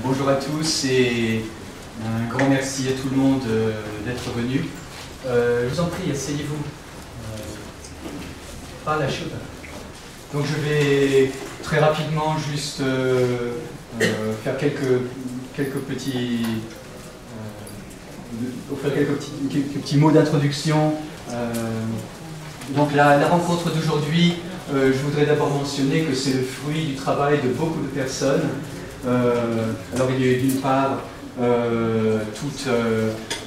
Bonjour à tous et un grand merci à tout le monde d'être venu. Je vous en prie, asseyez-vous. Pas la chute. Donc je vais très rapidement juste faire quelques petits mots d'introduction. Donc la rencontre d'aujourd'hui, je voudrais d'abord mentionner que c'est le fruit du travail de beaucoup de personnes. Alors il y a eu d'une part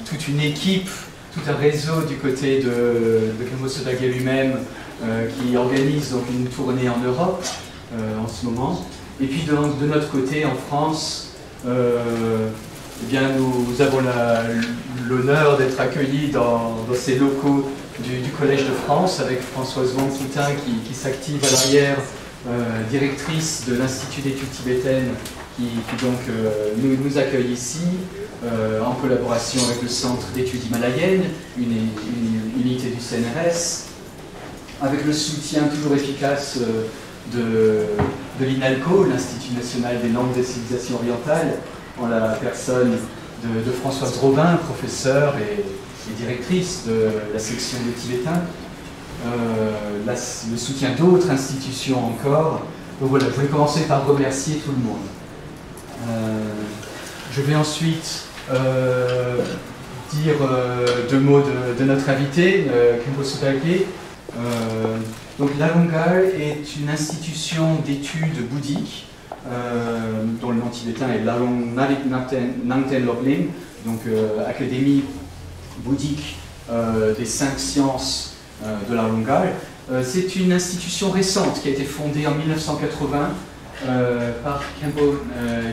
toute une équipe, tout un réseau du côté de Kempo Sotake lui-même qui organise donc une tournée en Europe en ce moment. Et puis de notre côté en France, eh bien, nous avons l'honneur d'être accueillis dans ces locaux du Collège de France avec Françoise Wang-Poutin qui s'active à l'arrière, directrice de l'Institut d'études tibétaines qui donc nous accueille ici en collaboration avec le Centre d'études himalayennes, une unité du CNRS, avec le soutien toujours efficace de l'INALCO, l'Institut national des langues des civilisations orientales, en la personne de Françoise Robin, professeure et directrice de la section des Tibétains, le soutien d'autres institutions encore. Donc voilà, je vais commencer par remercier tout le monde. Je vais ensuite dire deux mots de notre invité, Kempo Sotake. Donc l'Alungal est une institution d'études bouddhiques dont le nom tibétain est Lalong Narik Nangten Lobling, donc Académie bouddhique des 5 sciences de l'Alungal. C'est une institution récente qui a été fondée en 1980 par Khenpo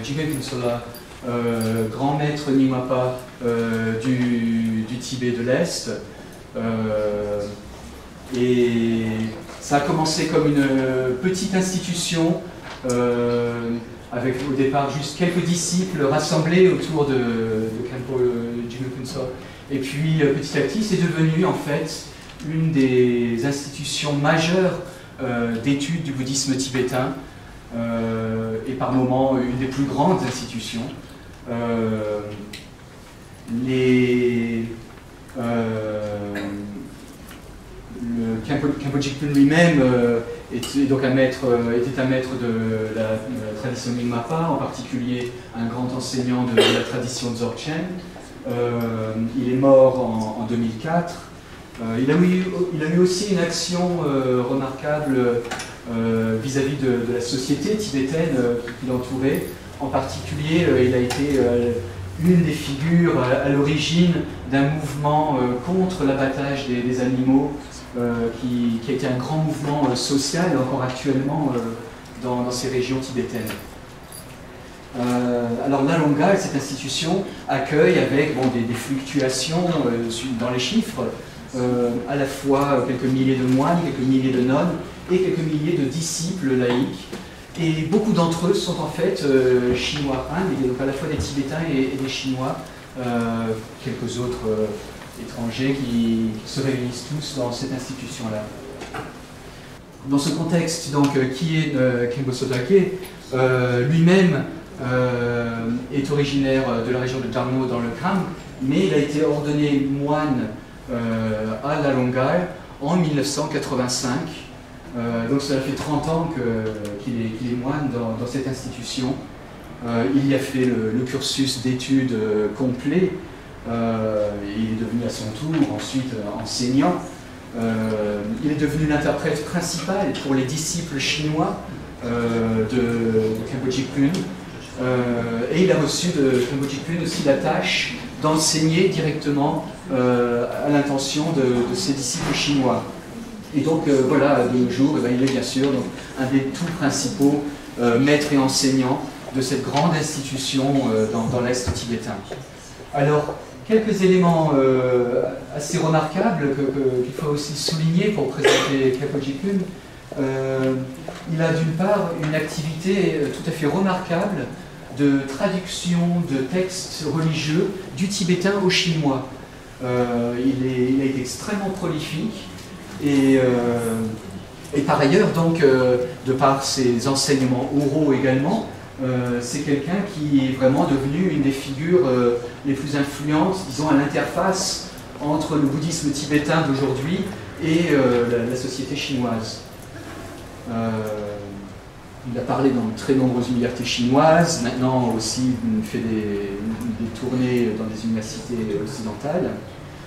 Jigme Phuntshola, grand maître Nyingmapa du Tibet de l'Est. Et ça a commencé comme une petite institution avec au départ juste quelques disciples rassemblés autour de Khenpo Jigme Phuntshola. Et puis petit à petit, c'est devenu en fait une des institutions majeures d'études du bouddhisme tibétain et par moments une des plus grandes institutions. Khenpo Jigme lui-même était donc un maître de la tradition Nyingmapa, en particulier un grand enseignant de la tradition Dzogchen. Il est mort en 2004. Il a eu aussi une action remarquable vis-à-vis de la société tibétaine qui l'entourait. En particulier, il a été une des figures à l'origine d'un mouvement contre l'abattage des animaux, qui a été un grand mouvement social, encore actuellement, dans ces régions tibétaines. Alors l'Alungal, cette institution, accueille avec des fluctuations dans les chiffres, à la fois quelques milliers de moines, quelques milliers de nonnes et quelques milliers de disciples laïcs. Et beaucoup d'entre eux sont en fait chinois, il y a donc à la fois des Tibétains et des Chinois, quelques autres étrangers qui se réunissent tous dans cette institution-là. Dans ce contexte, donc, qui est Kempo Sotake, lui-même est originaire de la région de Jarmo dans le Kham, mais il a été ordonné moine à l'Alungal en 1985. Donc ça fait 30 ans qu'il est moine dans cette institution. Il y a fait le cursus d'études complet. Il est devenu à son tour ensuite enseignant. Il est devenu l'interprète principal pour les disciples chinois de Khenpo Jigme. Et il a reçu de Khenpo Jigme aussi la tâche d'enseigner directement à l'intention de ses disciples chinois. Et donc voilà, de nos jours, il est bien sûr donc, un des tout principaux maîtres et enseignants de cette grande institution dans l'Est tibétain. Alors, quelques éléments assez remarquables qu'il faut aussi souligner pour présenter Khenpo Jigme. Il a d'une part une activité tout à fait remarquable de traduction de textes religieux du tibétain au chinois. Il a été extrêmement prolifique et par ailleurs, donc, de par ses enseignements oraux également, c'est quelqu'un qui est vraiment devenu une des figures les plus influentes, disons, à l'interface entre le bouddhisme tibétain d'aujourd'hui et la société chinoise. Il a parlé dans de très nombreuses universités chinoises, maintenant aussi il fait des tournées dans des universités occidentales.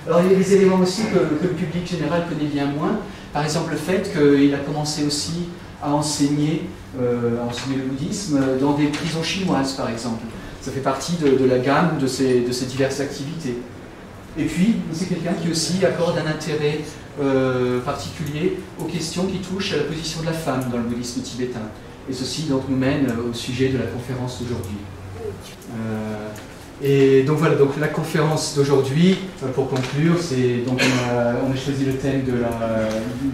Alors il y a des éléments aussi que le public général connaît bien moins, par exemple le fait qu'il a commencé aussi à enseigner le bouddhisme dans des prisons chinoises par exemple. Ça fait partie de la gamme de ces diverses activités. Et puis c'est quelqu'un qui aussi accorde un intérêt particulier aux questions qui touchent à la position de la femme dans le bouddhisme tibétain. Et ceci donc nous mène au sujet de la conférence d'aujourd'hui. Et donc voilà, donc la conférence d'aujourd'hui, pour conclure, c'est donc on a choisi le thème de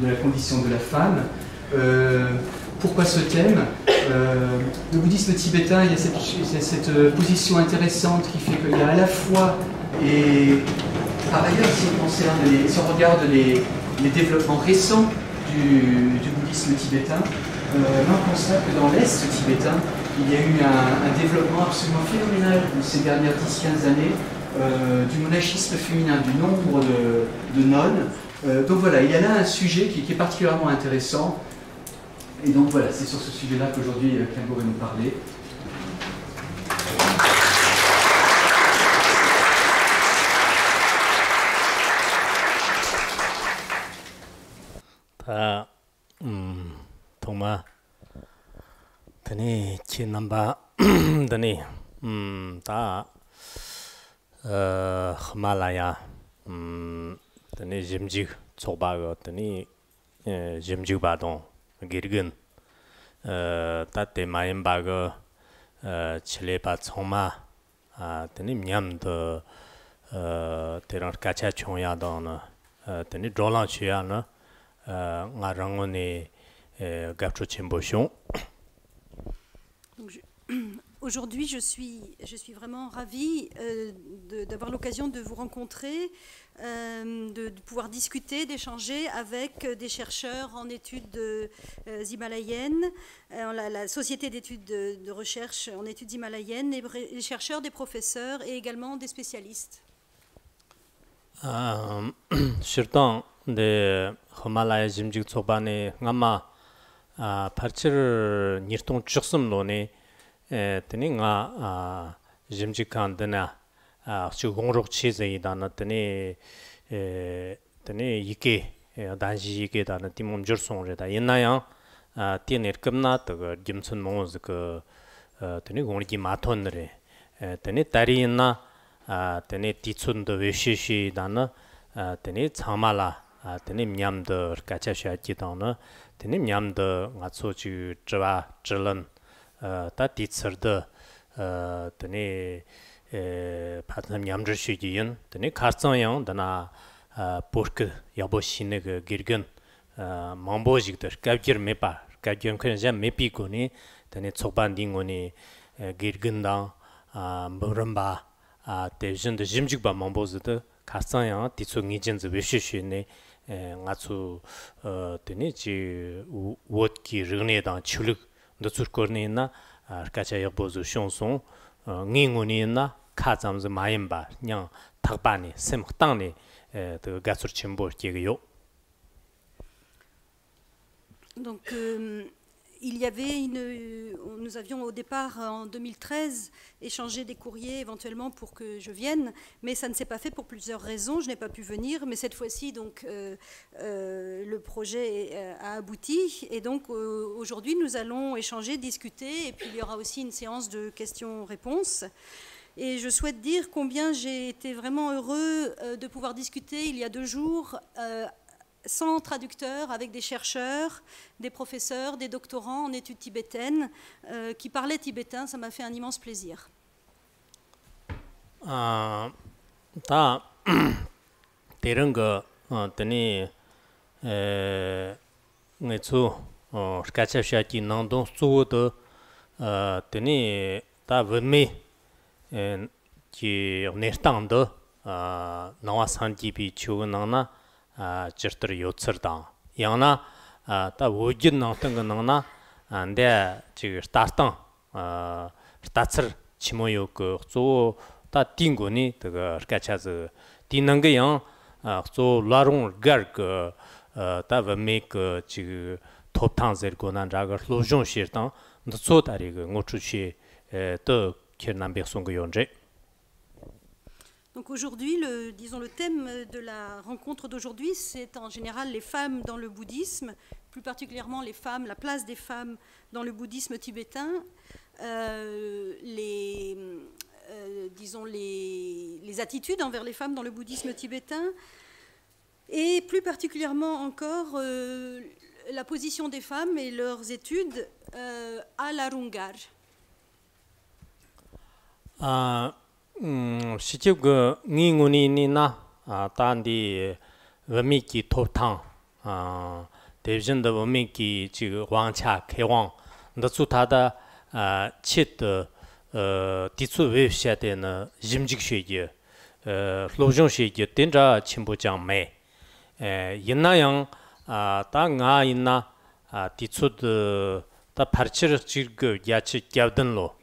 la condition de la femme. Pourquoi ce thème? Le bouddhisme tibétain, il y a cette position intéressante qui fait qu'il y a à la fois, et par ailleurs si on regarde les développements récents du bouddhisme tibétain, on constate que dans l'Est tibétain, il y a eu un développement absolument phénoménal ces dernières 10-15 années du monachisme féminin, du nombre de nonnes. Donc voilà, il y a là un sujet qui est particulièrement intéressant. Et donc voilà, c'est sur ce sujet-là qu'aujourd'hui Khyentse va nous parler. Thomas, tani chi namba tani ta Himalaya tani jimjig tsoba go tani jimjig ba dong girgun ta te mayin ba go chile ba tsoma tani myam de terang kacha chongya dong na tani drolang chuya na nga rangoni gapcho chimboshon. Aujourd'hui, je suis vraiment ravie d'avoir l'occasion de vous rencontrer, de pouvoir discuter, d'échanger avec des chercheurs en études himalayennes, la société d'études de recherche en études himalayennes, les chercheurs, des professeurs et également des spécialistes. Surtout des Himalaya jimjig tsobane ngama parchir nirton chuksum lone teni nga jimjig kan dana chu gongrok chizai dana teni yike danji yike dana timom jursong re da yenayang tiener kamna de jimsun moz ke teni gongri maton re teni tari na teni titsun de veshishi dana teni chamala teni myam de kacha sha ji dana teni myam de nga cho chu zwa zhilen ta titsir de teni patna myam zhi shi ji yin teni kartsang yang dana pork yabo shine ge girgen mambo jig de kabgir mepa kabgir khen ja mepi ko ni teni chokban ding ko ni girgen da mbramba te jin de jimjig ba mambo de kartsang yang titsu ngi jin ze weshi shi ne nga chu teni ji wot ki rigne da chuluk de surkorni na kacha yabo zu shonson ngi ngoni na ka zamz mayin ba nyang takba ni sem tang ni de gatsur chimbo ki yo. Donc il y avait nous avions au départ en 2013 échangé des courriers éventuellement pour que je vienne, mais ça ne s'est pas fait pour plusieurs raisons. Je n'ai pas pu venir, mais cette fois-ci donc le projet a abouti et donc aujourd'hui nous allons échanger, discuter et puis il y aura aussi une séance de questions-réponses. Et je souhaite dire combien j'ai été vraiment heureux de pouvoir discuter il y a 2 jours sans traducteur, avec des chercheurs, des professeurs, des doctorants en études tibétaines qui parlaient tibétain. Ça m'a fait un immense plaisir. Ta teranga tani ngetsu kacha shaki nandon su de tani ta vme qui nertang de nawa sanji bi chu nana jirtir yotsir da yana ta wojin nang tang nang na ande ji startang 따츠 치모요 그조다 띵고니 그 가차즈 디능게양 조 라롱 가르그 다베메 그 지금 톱탕즈르고난 자가 로종 시르당 너소다리 그 ngochuchi 또 kirnambekson yonje. Donc aujourd'hui, disons le thème de la rencontre d'aujourd'hui, c'est en général les femmes dans le bouddhisme, plus particulièrement les femmes, la place des femmes dans le bouddhisme tibétain, disons les attitudes envers les femmes dans le bouddhisme tibétain, et plus particulièrement encore la position des femmes et leurs études à l'Arungar. 시집 그 닝운이니나 단디 원미기 토탕 대전의 원미기 지금 왕차 개왕 너수타다 칫 디츠 웹샤데는 임직쉐기 로종쉐기 된자 침부장매 옛나양 땅아 있나 디츠드 다 파르치르 지그 야치 갸든로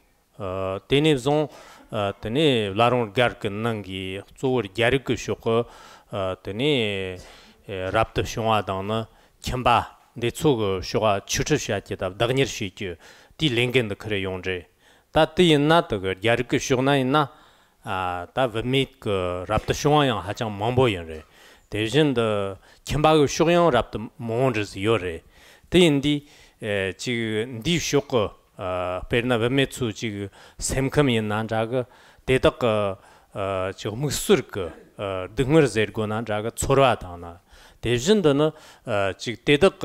데니존 teni larong gark nangi zuur yarik shoko teni rapta shunga dangna kimba de tsug shuga chuchu shaki da dagnir shiki di lengen de kre yongje ta ti na de yarik shugna ina ta vmit ko rapta shunga yang hachang mambo yore de jin de kimba go shugyang rapta monjis yore de indi ji di shoko perna vemetsu 지금 샘컴이 난자가 대덕 저 무술그 등을 제르고난 자가 초라하다나 대신도는 지금 대덕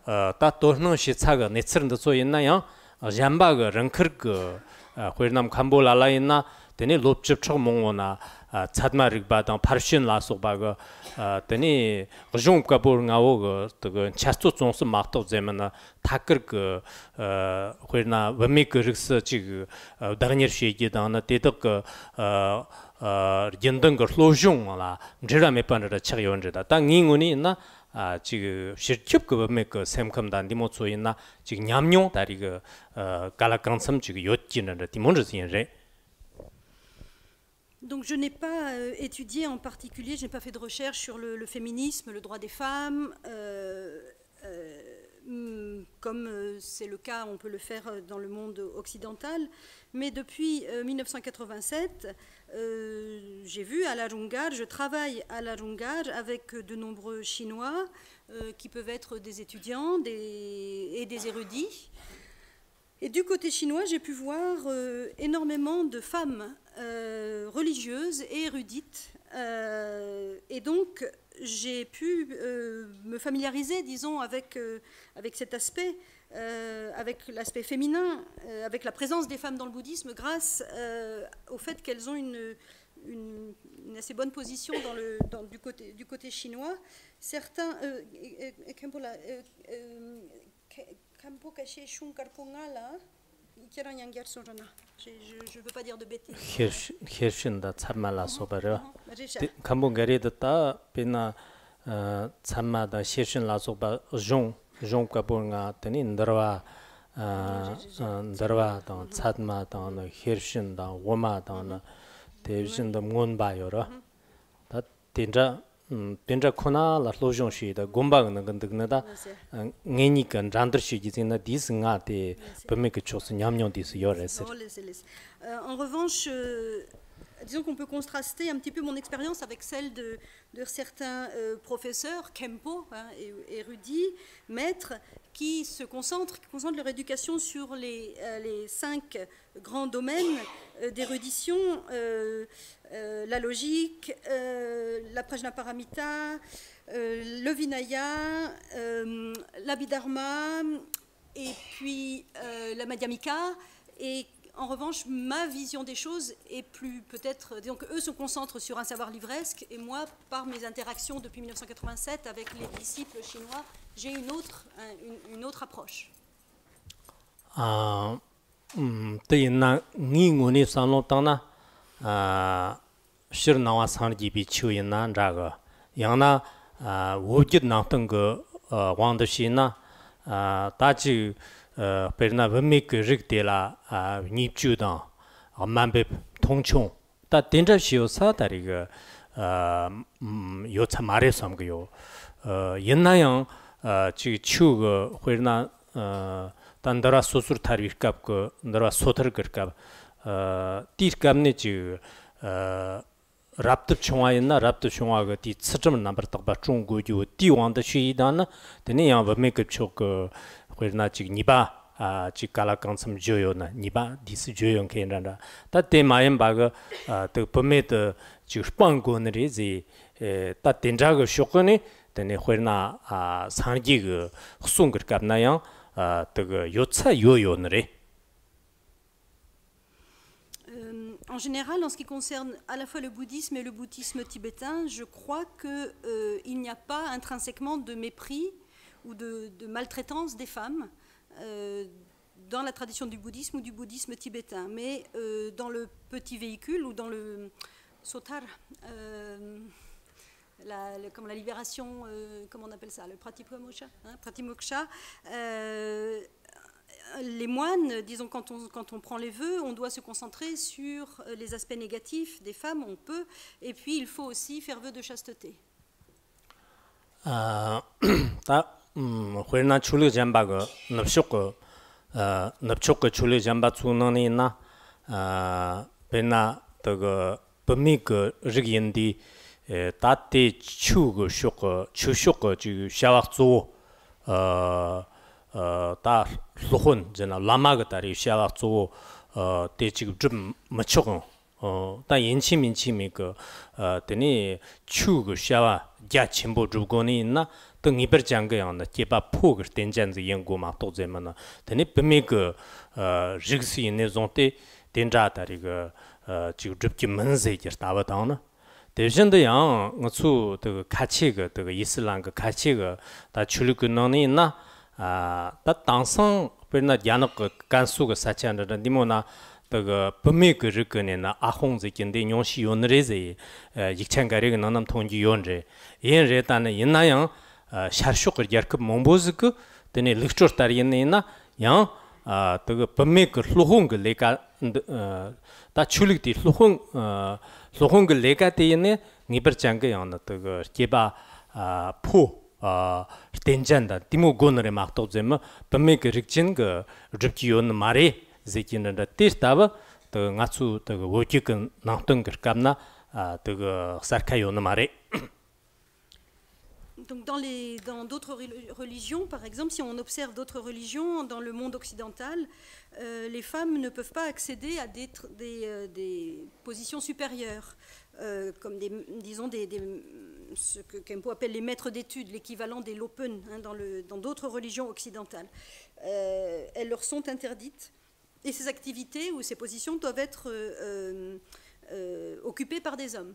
다 도는 시차가 내처럼도 소 있나요 잠바가 랑커그 회남 캄볼라라 있나 되니 롭접척 몽오나 차드마릭 바당 파르신 라소바가 되니 중국가 보르가오고 그 차스토 종스 막도 제면나 타커 그 회나 원미그릭스 지금 다니르시기다나 대덕 연등거 로중라 제라메 판르다 차요온제다 땅잉운이 있나 지금 실습 그 원미그 샘컴단 디모츠 있나 지금 냠뇽 다리 그 갈라강섬 지금 요찌는 디몬르진제. Donc je n'ai pas étudié en particulier, je n'ai pas fait de recherche sur le féminisme, le droit des femmes, comme c'est le cas, on peut le faire dans le monde occidental. Mais depuis 1987, j'ai vu à l'Arungar, je travaille à l'Arungar avec de nombreux Chinois qui peuvent être des étudiants et des érudits. Et du côté chinois, j'ai pu voir énormément de femmes religieuses et érudites. Et donc, j'ai pu me familiariser, disons, avec cet aspect, avec l'aspect féminin, avec la présence des femmes dans le bouddhisme, grâce au fait qu'elles ont une assez bonne position du côté chinois. Certains... je ne veux pas dire de bêtises. Hirshinda Tsamala Sobara. Kambungarida Pina Tsamada Hirshin La Soba Jong Kabunga Tenindarwa Darwa down Tsatma down Hirshin down Woma down Division the Moon Bayora. That Tinja. Benja kona la lojong shi da gomba ng ngdgna da ngeni kan randr shi ji na dis nga de peme ke chos nyamnyon dis yores. En revanche, disons qu'on peut contraster un petit peu mon expérience avec celle de certains professeurs, Kempo, érudits, maîtres, qui concentrent leur éducation sur les 5 grands domaines d'érudition, la logique, la Prajnaparamita, le Vinaya, l'Abhidharma, et puis la Madhyamika. Et en revanche, ma vision des choses est plus peut-être... Donc eux se concentrent sur un savoir livresque, et moi, par mes interactions depuis 1987 avec les disciples chinois, j'ai une autre approche. Shirnawa Sanji Bichu in Nandraga, Yana, Wujid Nantung, Wandashina, Tachi 베르나 범미그 릭데라 니주당 만배 통총 다 된잡시오사 다리가 요차 말해서 함고요 옛나양 지 추가 회나 단더라 소술 타리값 그 너라 소터 그값 띠값네 지 랍트 총아였나 랍트 총아가 디 츠점 넘버 딱바 중국요 디왕의 시이다나 데니야 범미그 촉그 회나 지 니바 지 갈라강섬 조요나 니바 디스 조용 켄란다 다때 마엠 바가 더 범미드 지 스방고너리지 다 된자가 쇼거니 데네 회나 상기그 흑송그갑나양 그 요차 요요너리. En général, en ce qui concerne à la fois le bouddhisme et le bouddhisme tibétain, je crois qu'il n'y a pas intrinsèquement de mépris ou de maltraitance des femmes dans la tradition du bouddhisme ou du bouddhisme tibétain. Mais dans le petit véhicule ou dans le sotar, comme la libération, comment on appelle ça, le pratimoksha, les moines, disons, quand on prend les vœux, on doit se concentrer sur les aspects négatifs des femmes, on peut, et puis il faut aussi faire vœu de chasteté. 회나 출리 잠바가 납쇼거 출리 잠바 추너니나 베나 더거 범미그 르기인디 따때 추고 쇼거 추쇼거 지 샤왁조 다 로혼 제나 라마가 다리 샤왁조 때 지금 좀 맞춰고 다 인치민치미 그 되니 추고 샤와 야 첨부 주고니 있나 등 이별 장거야나 제바 포그 된잔지 연구마 도제만나 되니 범미그 릭시네 존테 된자다리가 지금 접기 문제지 다바다나 대신에 양 어수 그 가치가 그 이슬람 그 가치가 다 출근하는 있나 다 당성 베나 야노 그 간수가 사치한다 니모나 그 범미그 르근에나 아홍지긴데 용시 요너레제 익창가리가 나남 통지 요언제 얘레다는 옛나양 샤르쇼크 야르크 몽보즈그 데네 렉처 타리에나 양 그 범미그 로홍그 레가 다 출릭디 로홍그 레가 때에네 니버장게 양나 그 제바 포 된잔다 디모고너레 막도제마 범미그 릭진 그 르키온 마레 제kinda testaba de ngatsu de wojik nangtung gerkamna de sarkayona mare. Donc dans d'autres religions, par exemple, si on observe d'autres religions dans le monde occidental, les femmes ne peuvent pas accéder à des positions supérieures, comme disons ce que Kempo appelle les maîtres d'études, l'équivalent des lopen dans d'autres religions occidentales. Elles leur sont interdites. Et ces activités ou ces positions doivent être occupées par des hommes.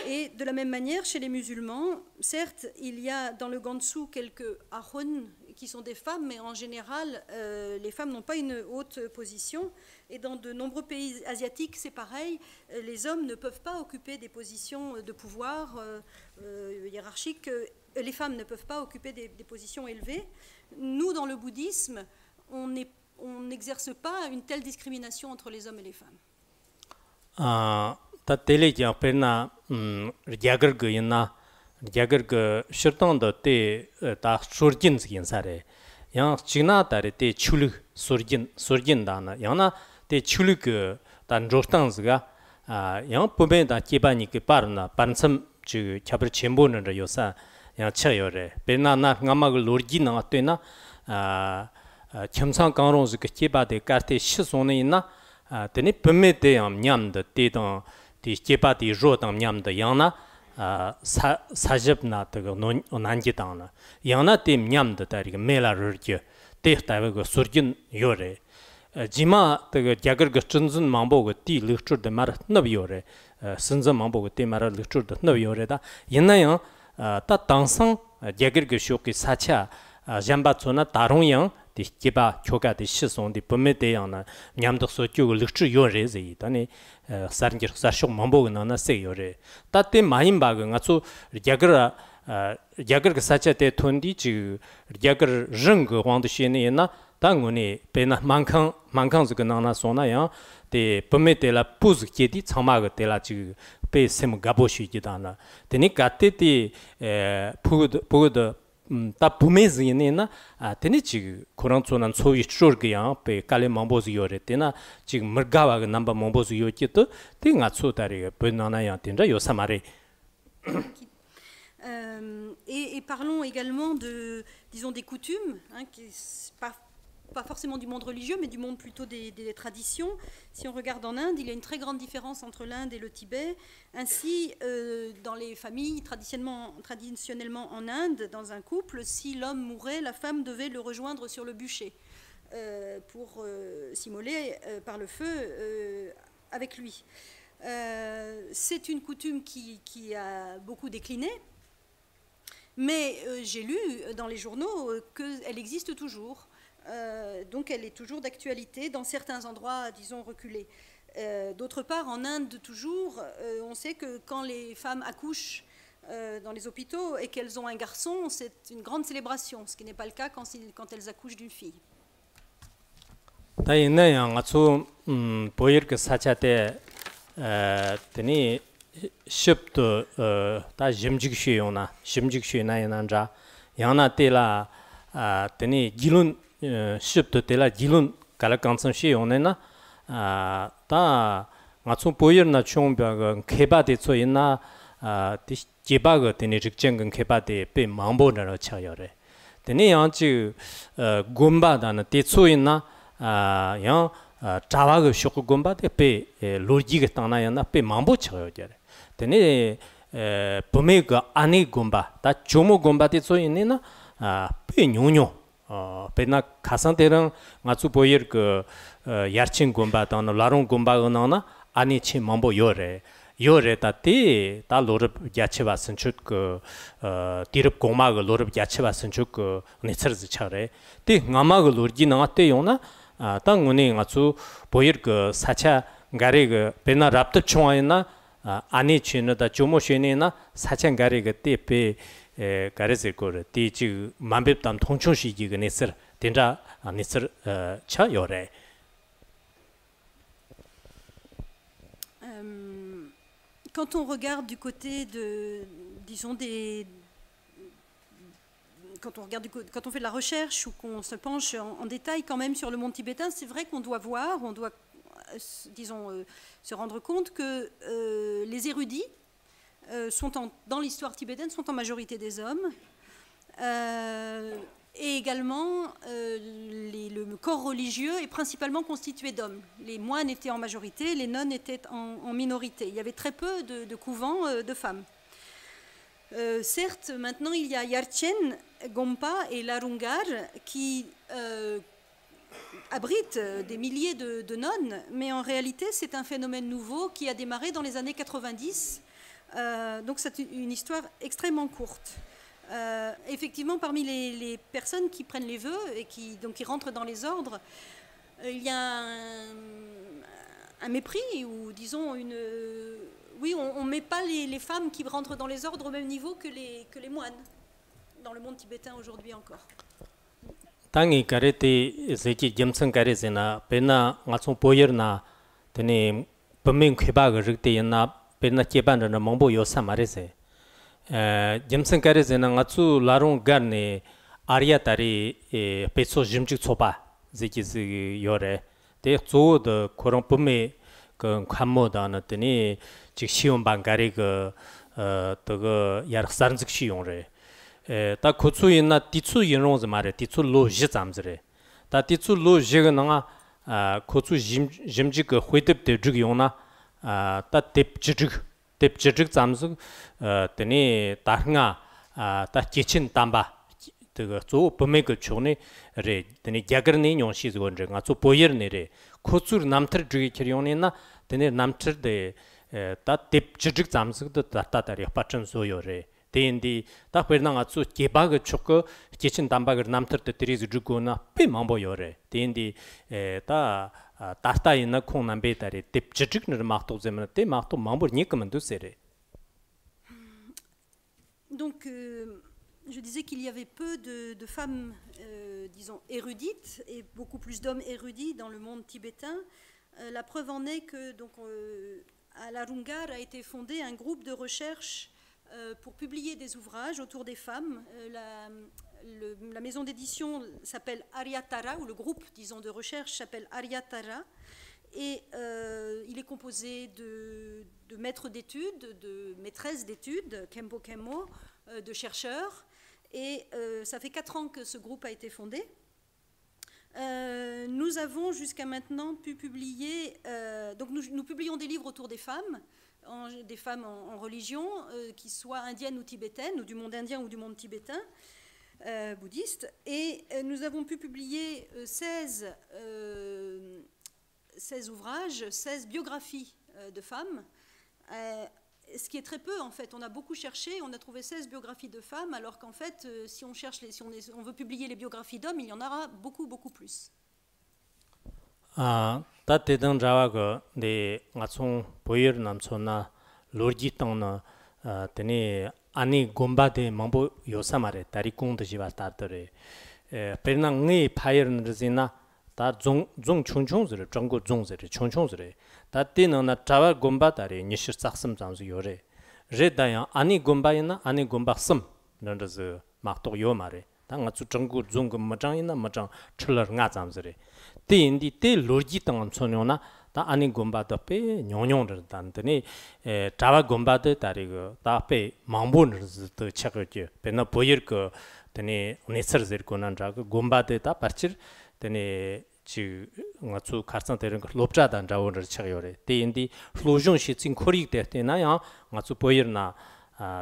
Et de la même manière, chez les musulmans, certes, il y a dans le Gansu quelques ahon qui sont des femmes, mais en général, les femmes n'ont pas une haute position. Et dans de nombreux pays asiatiques, c'est pareil. Les hommes ne peuvent pas occuper des positions de pouvoir hiérarchiques. Les femmes ne peuvent pas occuper des positions élevées. Nous, dans le bouddhisme, on n'exerce pas une telle discrimination entre les hommes et les femmes. Ta tele ja perna jagar ge yana jagar ge shirtang de te ta surjin zin sare yang china ta te chulu surjin da na yang na te chulu ge dan rostang zga yang pobe da kebani ke parna pansam ji chabar chembo ne yo sa yang cha yo re perna na ngama ge lorji na te na 첨상 강론즈 그 제바데 까테 시손에 있나 데니 범메데 냠데 데던 디 제바디 로당 냠데 양나 사집나 데가 논난지당나 양나 데 냠데 다리가 메라르게 데타베고 surgin 요레 지마 데가 자거가 전전 망보고 디 르츠데 말 너비요레 선전 망보고 데 말을 르츠데 너비요레다 옛나요 다 당상 자거가 쇼키 사차 잠바촌나 다롱양 디케바 초가데 시송디 범메데야나 냠덕소 쭈고 르츠 요레제 다니 사르기르 사쇼 망보고나나 세요레 따테 마임바가 가초 야그라 야거 그 사차때 톤디 지 야거 릉거 왕도 시에나 당원이 배나 만캉 그 나나 소나야 데 범메텔라 부즈 게디 참마가텔라 지 베셈 가보시기다나 데니 가테티 부드 다 부메즈이네나 데니 지 코란초난 소위 쇼르기야 베 칼레 맘보즈 요레테나 지 머가와가 남바 맘보즈 요티도 띵아 초다리 베나나야 틴자 요사마레 Et parlons également de, disons, des coutumes, hein, pas forcément du monde religieux, mais du monde plutôt des traditions. Si on regarde en Inde, il y a une très grande différence entre l'Inde et le Tibet. Ainsi, dans les familles, traditionnellement en Inde, dans un couple, si l'homme mourait, la femme devait le rejoindre sur le bûcher pour s'immoler par le feu avec lui. C'est une coutume qui a beaucoup décliné. Mais j'ai lu dans les journaux qu'elle existe toujours. Donc elle est toujours d'actualité dans certains endroits, disons, reculés. D'autre part, en Inde, toujours, on sait que quand les femmes accouchent dans les hôpitaux et qu'elles ont un garçon, c'est une grande célébration, ce qui n'est pas le cas quand elles accouchent d'une fille. 쉽도 다 심직시요나 심직시나야난자 양나 때라 되니 기론 쉽도 때라 기론 갈강성시요네나 다 맞춤 보이르나 총벽은 개바데 소이나 제바가 되니 직전근 개바데 배 망보를 쳐요래 되니 양지 곰바다는 대초이나 양 자와가 쇼크 곰바데 배 로지가 땅나야나 배 망보 쳐요래 되니 범에가 아니 곰바 다 조모 곰바데 소이네나 배 뇽뇽 배나 가상대랑 맞추 보일 그 야친 곰바다는 라롱 곰바가나 아니 치 망보 요래 요래다티 다 로르 야치바슨 춥그 디럽 고마가 로르 야치바슨 춥그 네처즈 차래 티 나마가 로르기 나한테 요나 땅운이 맞추 보일 그 사차 가리그 배나 랍트 총아이나 아니 치는다 조모시네나 사차 가리그 티페 가르질 거를 티지 만백담 통충시기 그네서 된자 네서 차 요래 Quand on regarde du côté de, disons, quand on fait de la recherche ou qu'on se penche en détail quand même sur le monde tibétain, c'est vrai qu'on doit voir, disons, se rendre compte que les érudits dans l'histoire tibétaine sont en majorité des hommes. Et également, le corps religieux est principalement constitué d'hommes. Les moines étaient en majorité, les nonnes étaient en minorité. Il y avait très peu de couvents de femmes. Certes, maintenant, il y a Yarchen, Gompa et Larungar qui abritent des milliers de nonnes, mais en réalité, c'est un phénomène nouveau qui a démarré dans les années 90. Donc, c'est une histoire extrêmement courte. Effectivement, parmi les personnes qui prennent les vœux et qui rentrent dans les ordres, il y a un mépris ou disons oui, on ne met pas les femmes qui rentrent dans les ordres au même niveau que les moines dans le monde tibétain aujourd'hui encore. 당이 가르티 세기 점성 가르세나 베나 맞송 보여나 되니 범민 쾌박을 르때였나 베나 개반을 몽보 요사 말에세 점성 가르세나 맞추 라롱 가르네 아리아타리 페소 짐직 초바 제기지 요래 대 조의 그런 범미 그 관모다는 되니 즉 시험 방가리 그 더그 야르산즉 시용래 다 고추이나 디추 인용즈 말에 디추 로지 잠즈래 다 디추 로지가 나가 고추 짐지 그 회듭대 죽이오나 다 뎁지직 잠즈 되니 다흥아 다 기친 담바 그 조 범의 그 존에 레 되니 야거니 용시즈 원정아 조 보여네레 고추 남터 죽이 키리오네나 되니 남터데 다 뎁지직 잠즈도 다다리 빠천 소요레 대인디 딱 베르나가 수 개박을 촉고 기친 담박을 남터때 드리즈 주고나 삐망보요래 대인디 다 따따이나 콩남베다리 뎁지직는 막도제면 때 막도 망보 니까면 두세래. Donc, je disais qu'il y avait peu de femmes, disons, érudites et beaucoup plus d'hommes érudits dans le monde tibétain. La preuve en est que, donc, à Larungar a été fondé un groupe de recherche pour publier des ouvrages autour des femmes. La maison d'édition s'appelle Aryatara, ou le groupe, disons, de recherche s'appelle Aryatara. Et il est composé de maîtres d'études, de maîtresses d'études, Kempo Kemo, de chercheurs. Et ça fait 4 ans que ce groupe a été fondé. Nous avons jusqu'à maintenant pu publier... donc nous publions des livres autour des femmes en religion, qui soient indiennes ou tibétaines, ou du monde indien ou du monde tibétain, bouddhiste. Et nous avons pu publier 16 ouvrages, 16 biographies de femmes, ce qui est très peu en fait. On a beaucoup cherché, on a trouvé 16 biographies de femmes, alors qu'en fait, si on cherche, on veut publier les biographies d'hommes, il y en aura beaucoup, beaucoup plus. Ta tedan jawa go de ngatson boyer namsona lorji tangna tene ani gomba de mambo yosamare tari kong de jiwa tatare perna ngi fire nzina 다 종총즈를 정고 종즈를 총총즈를 다 때는 자와 곰바다리 니시 싹섬 잠수 요래 제다야 아니 곰바이나 아니 곰박섬 너르즈 막도 요 말에 당가 주 정고 종금 마장이나 마장 철러 nga 잠즈래 때인디 때 로지 땅은 소녀나 다 아니 곰바도 빼 뇽뇽을 단더니 자와 곰바도 다리고 다빼 망본르즈 더 책을게 배나 보일 거 더니 네서즈를 고난 자고 곰바도 다 빠치 tene chi nga chu kharsan tereng lopcha dan jawo rer chayore te indi lojong shi chin khorik de te na ya nga chu poyer na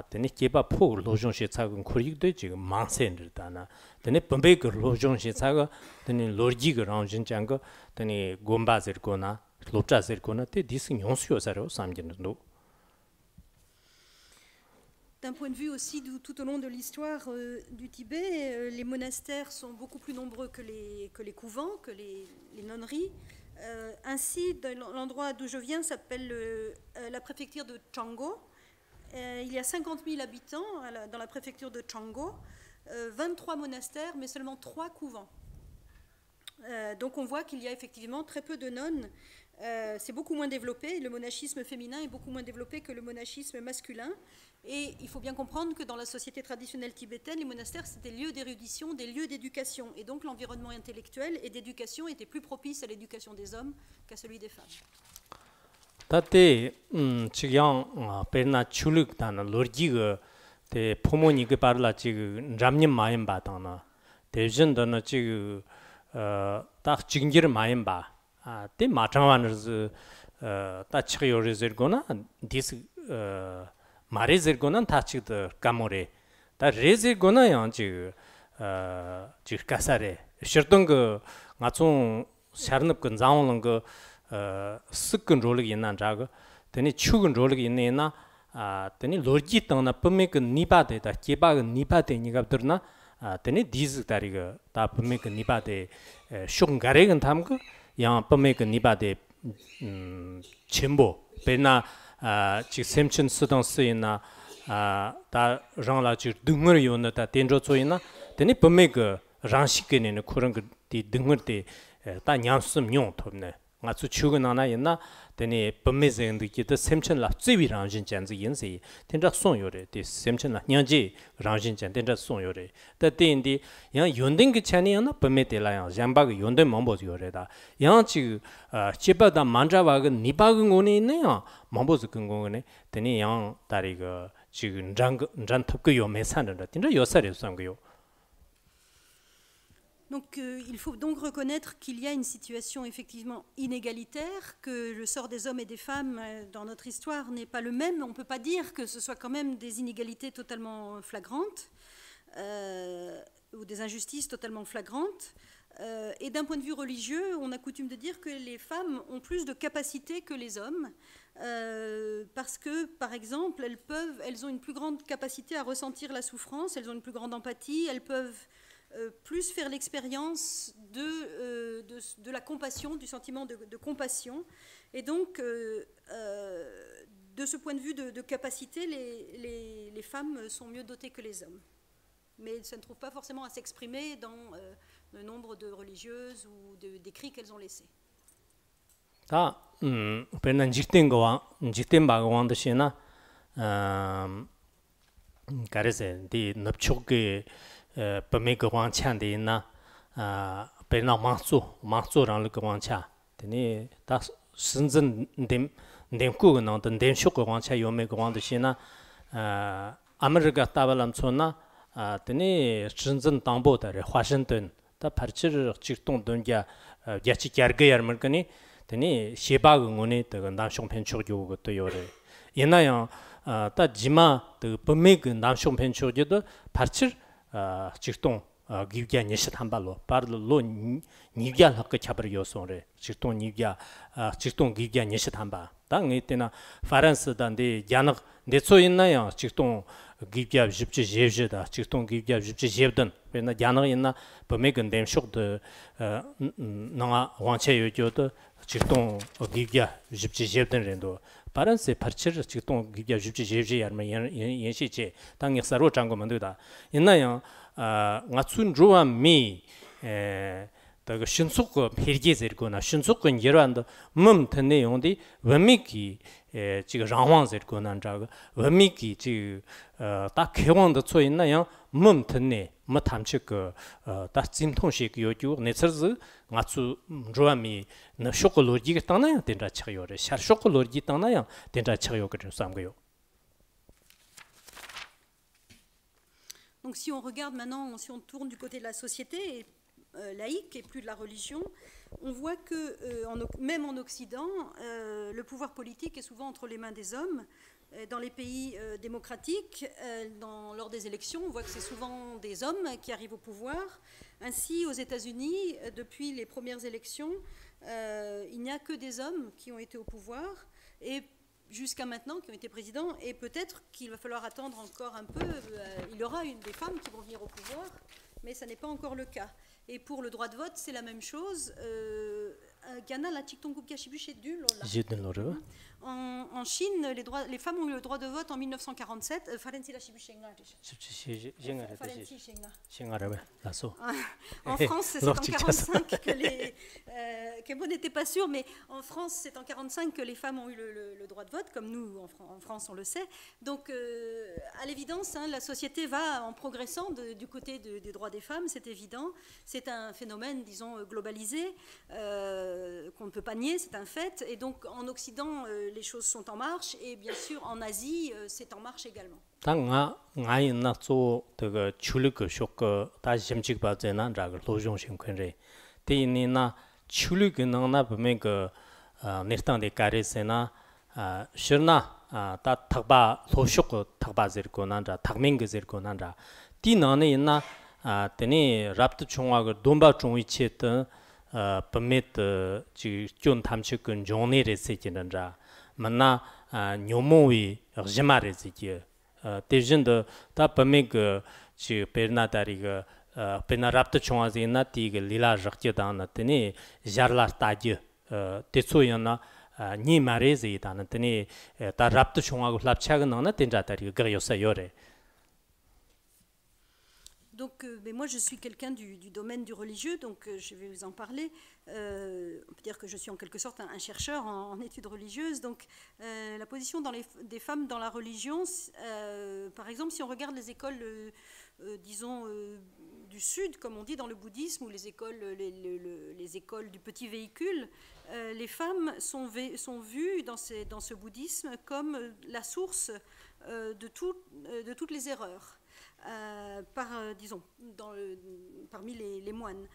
tene keba pho lojong shi chagun khorik de ji mangsen rer da na tene pombe go lojong shi chaga tene lorji go rangjin chang go tene gomba zer ko na lopcha zer ko na te dis nyonsyo saro samjin no. D'un point de vue aussi tout au long de l'histoire du Tibet, les monastères sont beaucoup plus nombreux que les couvents, que les nonneries. Ainsi, l'endroit d'où je viens s'appelle la préfecture de Chango. Il y a 50 000 habitants dans la préfecture de Chango, 23 monastères, mais seulement 3 couvents. Donc on voit qu'il y a effectivement très peu de nonnes. C'est beaucoup moins développé, le monachisme féminin est beaucoup moins développé que le monachisme masculin. Et il faut bien comprendre que dans la société traditionnelle tibétaine, les monastères, c'était des lieux d'érudition, des lieux d'éducation. Et donc l'environnement intellectuel et d'éducation était plus propice à l'éducation des hommes qu'à celui des femmes. Tate, 지금 베나 출력단 로지가 대 포모니 그 바르라 지금 잠님 마임 바다나 대전도는 지금 딱 지금기를 마임 봐. 때 마찬가지로 다 치료를 디스 마레즈르고는 다치드 까모레 다 레즈르고는 양지 지가사레 셔던 그 나총 샤르납 근자원은 그 스근 롤이 있는 자가 되니 추근 롤이 있네나 되니 로지 땅나 범메 그 니바데다 개바 니바데 니가들나 되니 디즈 다리가 다 범메 그 니바데 쇼가레근 담고 양 범메 그 니바데 첨보 베나 지 샘춘 쓰던 쓰이나 다 랑라 지 등을 요나 다 된저 쪼이나 되니 범메 그 랑식게는 그런 그디 등을 때다 냠숨 용 톱네 아주 추근 하나 있나 되니 범메zen데 기타 샘춘라 쯔위 랑진 잔지 인세 된저 송요래 디 샘춘라 냥지 랑진 잔 된저 송요래 다 된디 양 연된 그 찬이나 범메텔라야 잠바가 연된 몽보지 요래다 양지 제바다 만자바가 니바근 오네 있네요 몽보즈 근공네 되니 양 다리가 지금 장 탑그 요 메산다 된저 요사레 상고요. Donc il faut donc reconnaître qu'il y a une situation effectivement inégalitaire, que le sort des hommes et des femmes dans notre histoire n'est pas le même. On ne peut pas dire que ce soit quand même des inégalités totalement flagrantes ou des injustices totalement flagrantes. Et d'un point de vue religieux, on a coutume de dire que les femmes ont plus de capacités que les hommes, parce que, par exemple, elles ont une plus grande capacité à ressentir la souffrance, elles ont une plus grande empathie, elles peuvent plus faire l'expérience de la compassion, du sentiment de compassion. Et donc, de ce point de vue de capacité, les femmes sont mieux dotées que les hommes. Mais ça ne trouve pas forcément à s'exprimer dans le nombre de religieuses ou d'écrits qu'elles ont laissés. 다 베난 직된 바고원도시나 가르세 디 납축게 범메가 왕찬데나 베나 마소랑 그 왕차 되니 다 신전 뎀쿠가 나던 뎀쇼가 왕차 요메가 왕도시나 아메리카 따발람촌나 되니 신전 당보다레 화신턴 다 파르치르 직동 돈자 야치 갸르게야르머니 되니 시바응원에 더 남숑 펜초교 것도 요래 옛나요 다 지마 더 범메그 남숑 펜초교도 파르치 직동 기ವ್야 니시 한발로 바르로 니ವ್야 학교 잡으려 요소래 직동 니ವ್야 직동 기ವ್야 니시 한바 당에 때나 프랑스 단데 야낙 내초 있나요 직동 기ವ್야 집지 제브다 직동 기ವ್야 집지 제브든 왜나 야낙 있나 범메그 뎀쇼도 나가 왕체 요교도 직동 기വ്야 집지 제브든 렌도 파란세 파르치르 직동 기വ്야 집지 제브지 야르마 연시제 당에 서로 장고만도다 있나요 나춘 조암미 더 신속고 페리제르고나 신속고 예란도 몸트네 용디 원미기 지금 상황제르고나 자가 원미기 지금 딱 개원도 쳐 있나요 몸트네 뭐 탐치고 다 진통식 요구 네서즈 나추 조암미 나 쇼콜로지가 땅나요 된다 쳐요래 샤 쇼콜로지 땅나요 된다 쳐요 그런 삼고요. Donc si on regarde maintenant, si on tourne du côté de la société laïque et plus de la religion, on voit que même en Occident, le pouvoir politique est souvent entre les mains des hommes. Dans les pays démocratiques, lors des élections, on voit que c'est souvent des hommes qui arrivent au pouvoir. Ainsi, aux États-Unis, depuis les premières élections, il n'y a que des hommes qui ont été au pouvoir et jusqu'à maintenant qui ont été présidents, et peut-être qu'il va falloir attendre encore un peu, il y aura des femmes qui vont venir au pouvoir, mais ça n'est pas encore le cas. Et pour le droit de vote, c'est la même chose. En Chine, les femmes ont eu le droit de vote en 1947. En France, c'est en 1945 que les... Kebo n'était pas sûr, mais en France, c'est en 1945 que les femmes ont eu le droit de vote, comme nous, en France, on le sait. Donc, à l'évidence, la société va en progressant du côté des droits des femmes, c'est évident. C'est un phénomène, disons, globalisé, qu'on ne peut pas nier, c'est un fait. Et donc, en Occident, les choses sont en marche, et bien sûr, en Asie, c'est en marche également. teni raptu chungwa go domba chungwi che te permit ji kyun tamchi kun jongni re se kin ra manna nyomo wi rjima re se ki tejin de ta permit go ji perna dari go perna raptu chungwa ze na ti ge lila rakje da na teni jarlar ta ji te so yana ni mare ze da na teni ta raptu chungwa go lapcha ga na tenja dari go yo sa yore. Donc, mais moi, je suis quelqu'un du domaine du religieux, donc je vais vous en parler. On peut dire que je suis en quelque sorte un chercheur en études religieuses. Donc, la position des femmes dans la religion, par exemple, si on regarde les écoles, disons, du Sud, comme on dit dans le bouddhisme, ou les écoles du petit véhicule, les femmes sont vues dans ce bouddhisme comme la source de toutes les erreurs. Parmi les moines.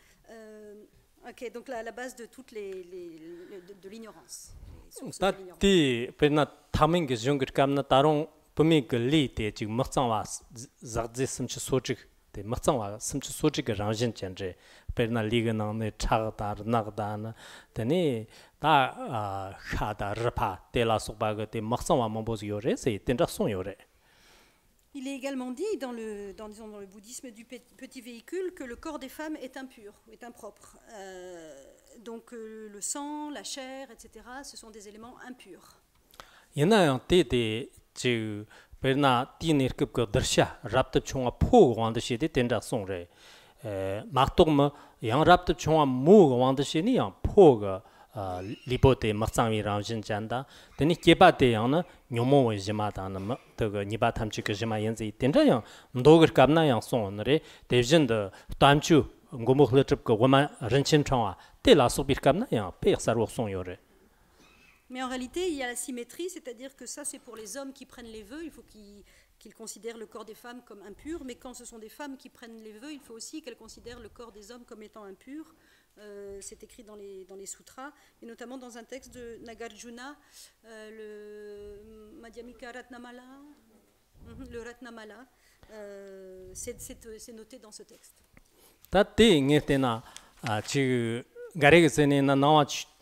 Ok, donc la base de toute de l'ignorance. Tati pena tamen ge jongir kamna tarong pemi ge li te ji machang wa zagje simchi soji te machang wa simchi soji ge rangjin chenje pena li ge nang ne chag dar nag da na tani ta kha da rpa te la sokba ge te machang wa mambo yore se tenja son yore. Il est également dit dans le bouddhisme du petit véhicule que le corps des femmes est impur, est impropre. Donc le sang, la chair, etc., ce sont des éléments impurs. 옛날 때때 저 베나 디네급 그 더샤 랍트 총아 포 왕듯이 된다 송래 막독마 양 랍트 총아 무 왕듯이니 양 포가 리포테 막상이랑 진짠다 되니 개바데 양나 뇨모의 지마다나 그 니바 탐치 그 지마 연지 된다양 너거 갑나 양 송어네 대진의 담추 고모흐르트 그 원만 런친 총아 때라 소비 갑나 양 페사로 송요래. Mais en réalité, il y a la symétrie, c'est-à-dire que ça, c'est pour les hommes qui prennent les vœux, il faut qu'ils considèrent le corps des femmes comme impur, mais quand ce sont des femmes qui prennent les vœux, il faut aussi qu'elles considèrent le corps des hommes comme étant impur. C'est écrit dans les sutras, et notamment dans un texte de Nagarjuna, le Madhyamika Ratnamala, le Ratnamala, c'est noté dans ce texte.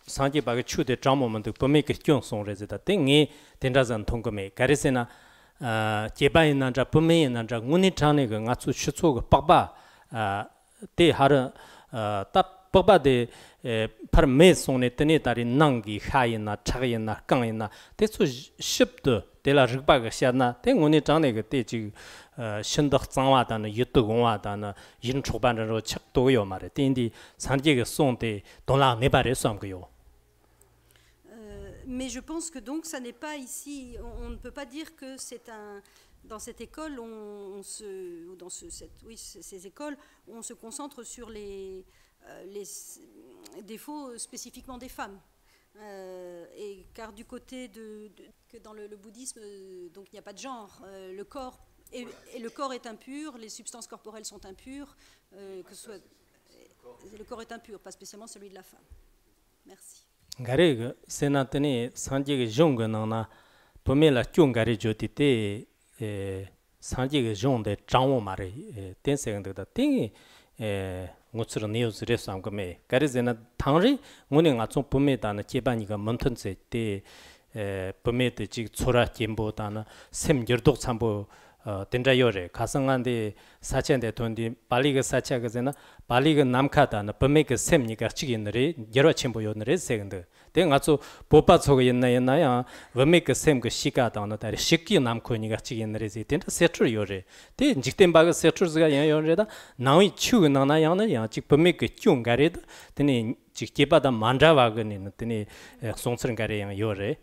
상지 바가 추데 장모먼도 범에 그 경송레즈다 땡이 된다선 통금에 가르세나 제바이나 자 범에나 자 운이 장네 그 가츠 추초가 빠바 때 하르 딱 빠바데 파르메 송네 때네 다리 낭기 하이나 차이나 강이나 대수 쉽도 데라 르바가 샤나 땡 운이 장네 그때 지 신덕 장와다는 유도공와다는 인 초반으로 책도요 말에 땡디 상지가 송데 돈라 네바레 썸고요. Mais je pense que donc ça n'est pas ici, on ne peut pas dire que c'est un... Dans cette école, ces écoles, on se concentre sur les défauts spécifiquement des femmes. Et car du côté que dans le bouddhisme, donc il n'y a pas de genre, le corps est impur, les substances corporelles sont impures, que ce soit le corps est impur, pas spécialement celui de la femme. Merci. 가레가 세나트니 산지가 종거나나 범에라 쫑가리 조티테 산지가 종데 장모 말에 댄세근다 땡이 ngotsur news resam game garizena thangri ngone nga chung pomedana chebaniga montonse te pomede ji chora kimbo dana sem gyordok chambo 된자요래 가성한데 사천대 돈디 발리가 사차가잖아 발리가 남카다나 범메가 셈니가 지긴들이 여러 첨보요들이 세근데 내가서 보빠초가 옛나야 범메가 셈그 시가다나 다리 식기 남코니가 지긴들이 된다 세트요래 대 직된 바가 세트즈가 요래다 나위 추나나야나 야 직 범메가 쫑가래다 되니 직계바다 만자와거니는 되니 송스른가래야 요래.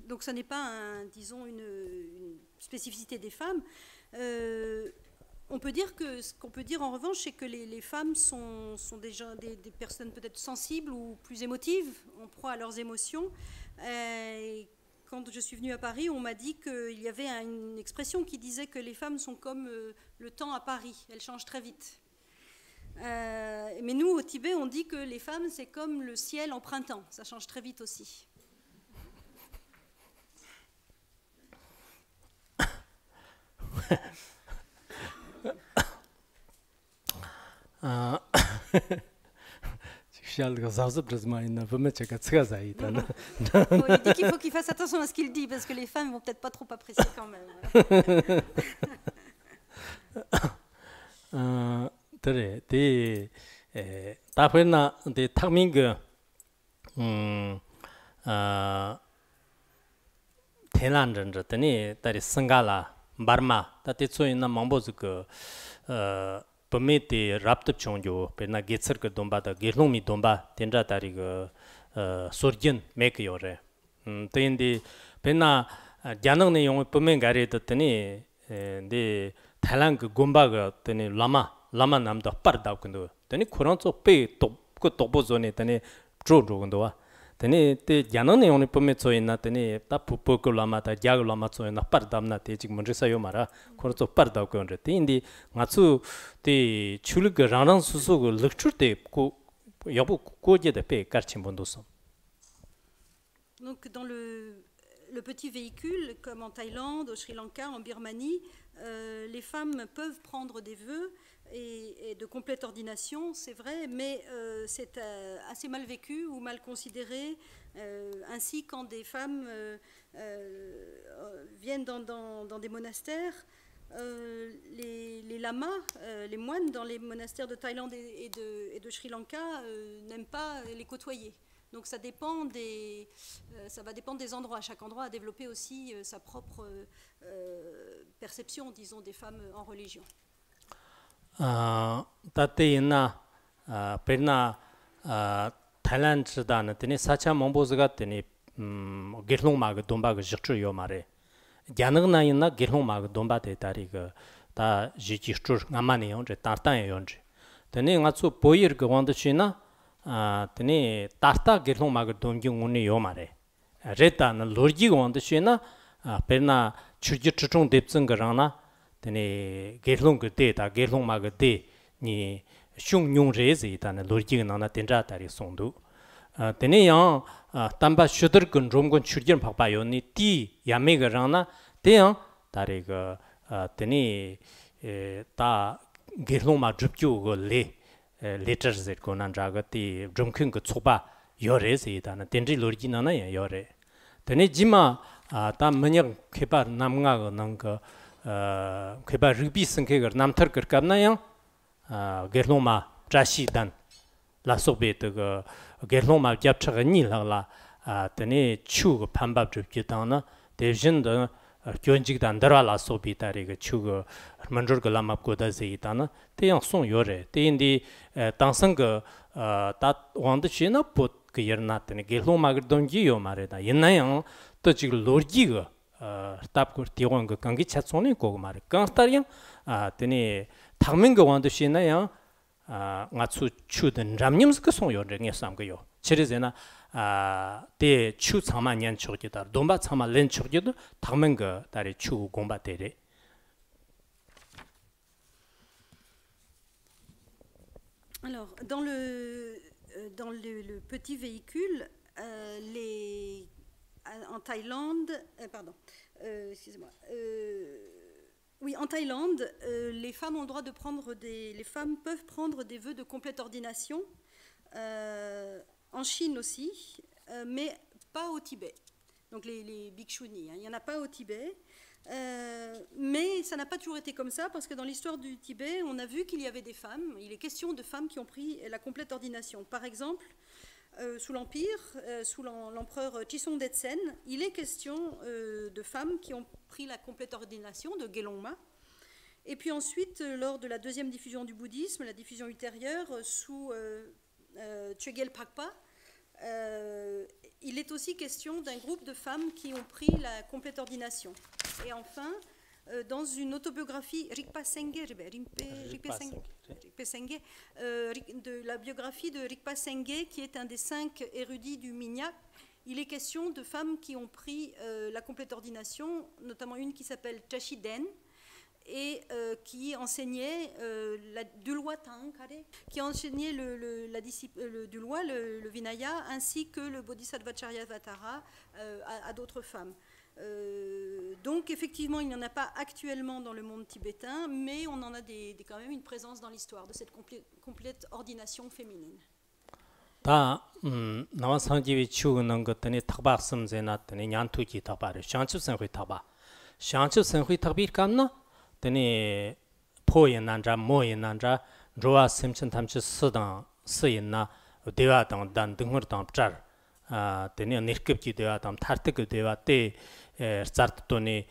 Donc ce n'est pas, disons, une spécificité des femmes. On peut dire que ce qu'on peut dire en revanche, c'est que les femmes sont déjà des personnes peut-être sensibles ou plus émotives, en proie à leurs émotions. Et quand je suis venue à Paris, on m'a dit qu'il y avait une expression qui disait que les femmes sont comme le temps à Paris, elles changent très vite. Mais nous, au Tibet, on dit que les femmes, c'est comme le ciel en printemps, ça change très vite aussi. Il dit qu'il faut qu'il fasse attention à ce qu'il dit parce que les femmes vont peut-être pas trop apprécier quand même. Barma, tatetsoina mambozuko pomete raptop chongjo, pena getserka domba da gerlomi domba, tendra tariga sorgin mekayore. Tendi pena janangne yong pomen gare tani de Thailand gomba tani lama namda parda kundo. Tani kuranso pe top ko topozone tani jojo kundo. tene te janane oni pometso ina tene ta pupoko lama ta jag lama tso ina pardamna te jig monrisa yo mara korso pardaw ko onre te indi ngatsu te chulug ranang susu go lecture te ko yabu ko je de pe karchim bondoso. Donc dans le petit véhicule, comme en Thaïlande, au Sri Lanka, en Birmanie, les femmes peuvent prendre des vœux et de complète ordination, c'est vrai, mais c'est assez mal vécu ou mal considéré. Ainsi, quand des femmes viennent dans des monastères, les lamas, les moines dans les monastères de Thaïlande et de Sri Lanka n'aiment pas les côtoyer. Donc ça va dépendre des endroits. Chaque endroit a développé aussi sa propre perception, disons, des femmes en religion. Tateina perna Thailand chidana tene sacha mombozaga tene gerlong mag domba ga jichu yo mare. Gyanagna ina gerlong mag domba te tari ga ta jichi chur ngamane yon je tartan yon je. Tene ngatsu poir ga wanda china tene tarta gerlong mag domgi nguni yo mare. Reta na lorgi ga wanda china perna churji chuchung depzeng ga rangna tene gerlong ga de ta gerlong mag de ni xiong nyung rezi tane lorgi na tenja tari sondu tene yang tamba shudar kun romgon churgir phakpa yoni ti yame ga rana te yang tari ga tene ta gerlong ma drupkyu go le letter zet ko nan jaga ti drumkhing go choba yore zi tane tenji lorgi na na yore tene jima ta manyang kheba namnga go nang ga kheba rubi sangke ga namthar kar kapna yang gerloma trashi dan la sobe de gerloma japcha ni la tene chu pambab jupki dana devjin de gyonjig dan dara la sobe tari ge chu manjor ga lamap ko da zei dana te yang song yore te indi tangsang ge ta wang de china pot ge yerna tene gerloma ge dongji yo mare da yenna yang to jig lorji ge tap ko tiwang ge kangi chatsoni ko mare kang tar yang tene 당면가 완도 시나야 ngachu chuden ramnyams ka song yo reng sam ga yo chereze나 대 추 참마 년 chogida domba 참마 len chogida 당면가 다리 추 공바 대래 Alors dans le petit véhicule en Thaïlande excusez-moi oui, en Thaïlande, les femmes ont le droit de les femmes peuvent prendre des vœux de complète ordination. En Chine aussi, mais pas au Tibet. Donc les bhikshunis, il n'y en a pas au Tibet. Mais ça n'a pas toujours été comme ça, parce que dans l'histoire du Tibet, on a vu qu'il y avait des femmes. Il est question de femmes qui ont pris la complète ordination. Par exemple, sous l'Empire, sous l'empereur Chisong Detsen, il est question de femmes qui ont pris la complète ordination de Gelongma. Et puis ensuite, lors de la deuxième diffusion du bouddhisme, la diffusion ultérieure sous Chogyal Pakpa, il est aussi question d'un groupe de femmes qui ont pris la complète ordination. Et enfin, dans une autobiographie Rigpa Sengye, de la biographie de Rigpa Sengye, qui est un des 5 érudits du Minyak, il est question de femmes qui ont pris la complète ordination, notamment une qui s'appelle Chashiden, et qui enseignait la Dulwa Tangkare, qui enseignait le Dulwa, le Vinaya, ainsi que le Bodhisattva Charyavatara à d'autres femmes. Donc effectivement, il n'y en a pas actuellement dans le monde tibétain, mais on en a quand même une présence dans l'histoire de cette complète ordination féminine. 다 나와상지위 추는 것들이 탁박섬제나 되니 냔투기 탁바를 샹추선회 탁바 샹추선회 탁비감나 되니 포연난자 모연난자 로아 심천 탐치 스당 스인나 대화당 단 등허당 짤 되니 니르급기 대화당 타르트그 대화 때 스타트토니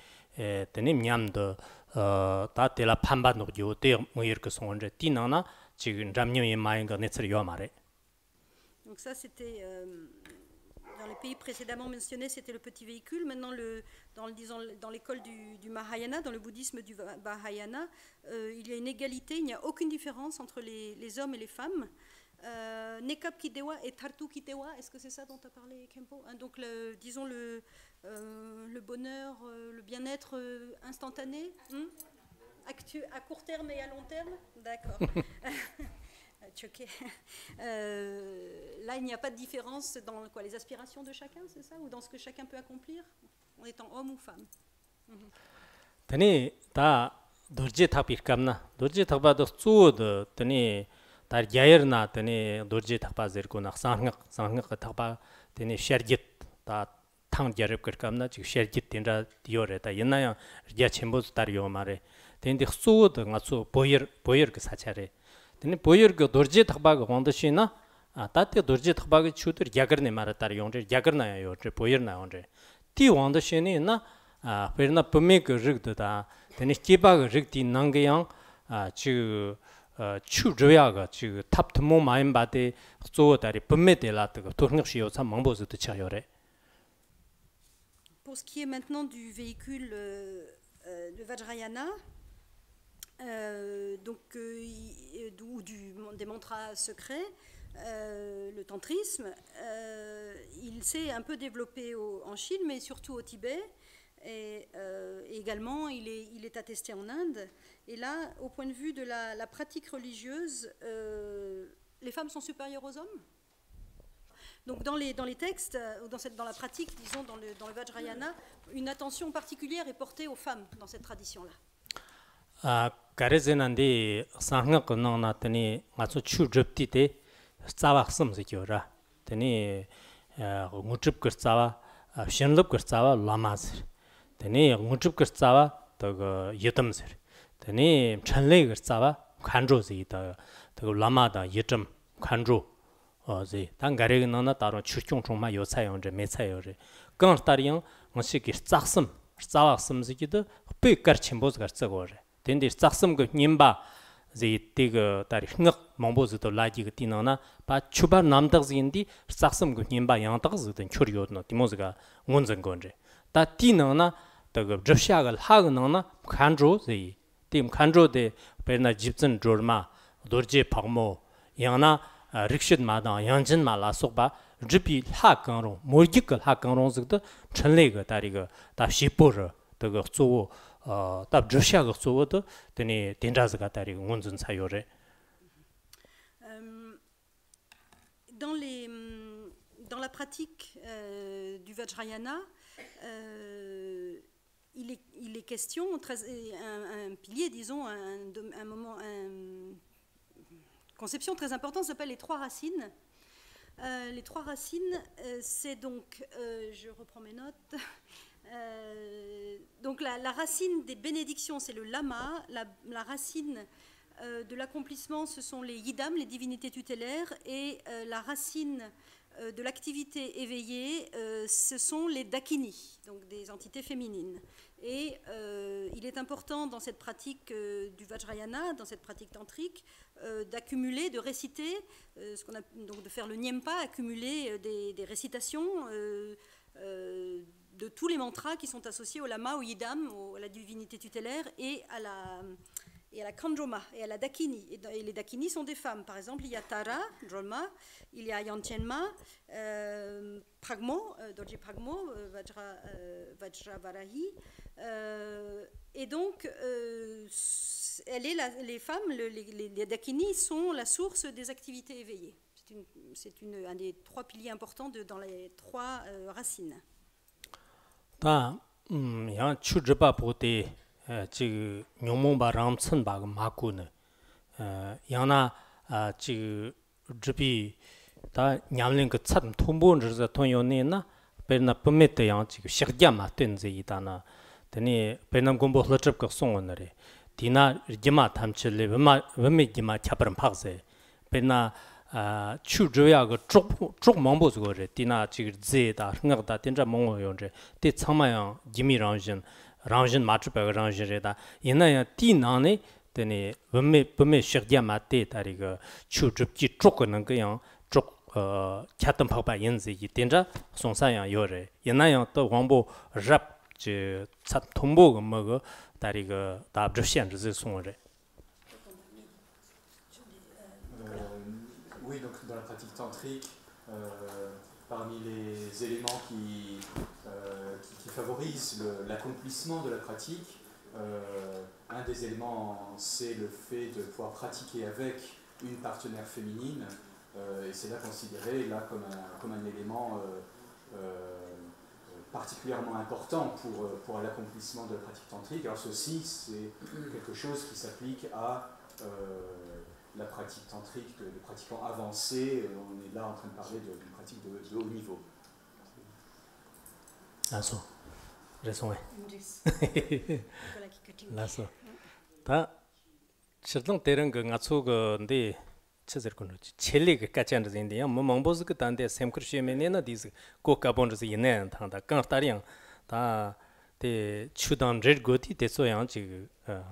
되니 냠도 다텔라 판바노요 때 뭐이렇게 송원제 띠나나 지금 잠녀의 마인가 네츠려 말해. Donc ça, c'était, dans les pays précédemment mentionnés, c'était le petit véhicule. Maintenant, dans l'école du Mahayana, dans le bouddhisme du Mahayana, il y a une égalité, il n'y a aucune différence entre les hommes et les femmes. Nekap Kidewa et Tartu Kidewa, est-ce que c'est ça dont tu as parlé, Khenpo? Donc, disons, le bonheur, le bien-être instantané, à court terme et à long terme. D'accord. Choqué. Là, il n'y a pas de différence dans les aspirations de chacun, c'est ça? Ou dans ce que chacun peut accomplir, en étant homme ou femme? Tani, ta dorje thapir kamna. Dorje thapa do tsuod, tani, tar yairna, tani, dorje thapa zirkuna, sangak thapa, tani, shergit, ta tang yarib kar kamna, chik shergit tinra yore, ta yenna rya chembuz tar yo mare. Tani, tsuod, nga tsu boyir ka sachare. Tene 보여가 dorje thakba ga gonda shina 다때 도지 탁바게 추들 야거네 말았다 용제 야거나야 요제 보이르나 용제 디왕의 신이나 베르나 범메그 르드다 데니 기바가 르디 난게양 주 추저야가 주 탑트모 마인바데 조다리 범메데라트가 도흥시요 참 망보스도 차요래. Pour ce qui est maintenant du véhicule de Vajrayana, des mantras secrets, le tantrisme, il s'est un peu développé en Chine, mais surtout au Tibet, et également il est attesté en Inde. Et là, au point de vue de la pratique religieuse, les femmes sont supérieures aux hommes. Donc dans les textes, dans la pratique, disons dans le Vajrayana, une attention particulière est portée aux femmes dans cette tradition-là. 가르제난데 상학 건너나더니 아주 추접티데 싸박섬스 겨라. 더니 무접 거싸와 신럽 거싸와 라마스. 더니 무접 거싸와 더 예덤스. 더니 천레 거싸와 관조지다. 더 라마다 예점 관조. 어제 당가르 너나 따로 추종종마 요차용제 메차요제.更따리용 뭐시기 싹섬 싸박섬스기도 빼까침보스 거쓰고래. 근데 싹섬 그 님바 제티가 다리 흥학 몽보즈도 라지가 티나나 바 추바 남덕진디 싹섬 그 님바 양덕즈든 추리요도 디모즈가 원전 건제 다 티나나 더그 접샤가 하그나나 칸조제 팀 칸조데 베나 집전 조르마 도르제 파모 양나 릭쉿 마다 양진 말라 속바 르비 하강로 모기글 하강로즈도 천레가 다리가 다 시보르 더그 조 답 조샤가 소워도 되니 덴자즈가 다리 원전 사요래. Dans la pratique du Vajrayana, il est question, un pilier, disons, un moment, une conception très importante s'appelle les trois racines. Les trois racines, c'est donc, je reprends mes notes. Donc la racine des bénédictions, c'est le lama. La racine de l'accomplissement, ce sont les yidam, les divinités tutélaires. Et la racine de l'activité éveillée, ce sont les dakini, donc des entités féminines. Et il est important dans cette pratique du Vajrayana, dans cette pratique tantrique, d'accumuler, de réciter, donc de faire le nyempa, accumuler des récitations de tous les mantras qui sont associés au lama, au yidam, à la divinité tutélaire et à la kanjoma et à la dakini. Et les dakini sont des femmes. Par exemple, il y a Tara, Jolma, il y a Yantienma, Pragmo, Dorje Pragmo, Vajravarahi. Et donc, les femmes, les dakini sont la source des activités éveillées. C'est un des trois piliers importants dans les trois racines. 다 야 추르바 보테 지 뇽몽바 람천바 마쿠네 야나 지 르비 다 냠린 그참 통본르자 통요네나 베나 pomete 양 지 시르갸마 텐제이다나 데니 베남 공부 흘럽 거 송원레 디나 지마 탐칠레 웬메 지마 캬브름 파세 베나 추저야 그 쪽 몽보즈고레 디나 지그 제다 흥하다 된자 몽어요제 데 참마양 지미랑진 랑진 마츠베 랑진레다 이나야 디나네 데니 웬메 범메 시르디아 마테 다리가 추줍지 쪽거는 그냥 쪽 캬던 파바 인지기 된자 송사양 요레 이나야 또 왕보 랍지 참 통보가 뭐가 다리가 답접시한지 송어레. Oui, donc dans la pratique tantrique, parmi les éléments qui favorisent l'accomplissement de la pratique, un des éléments, c'est le fait de pouvoir pratiquer avec une partenaire féminine, et c'est là considéré comme un élément particulièrement important pour l'accomplissement de la pratique tantrique. Alors ceci, c'est quelque chose qui s'applique à la pratique tantrique de pratiquants avancés. On est là en train de parler d'une pratique de haut niveau. Lasso. Raison. Lasso. Ta chirtang tereng ge ngatsu ge ndi chazar kono chele ka kachan zin de mo mangboz ka tan de semkr shemene na dis ko ka bon zi yen ta da kan tariang ta de chudan red goti de so yang ji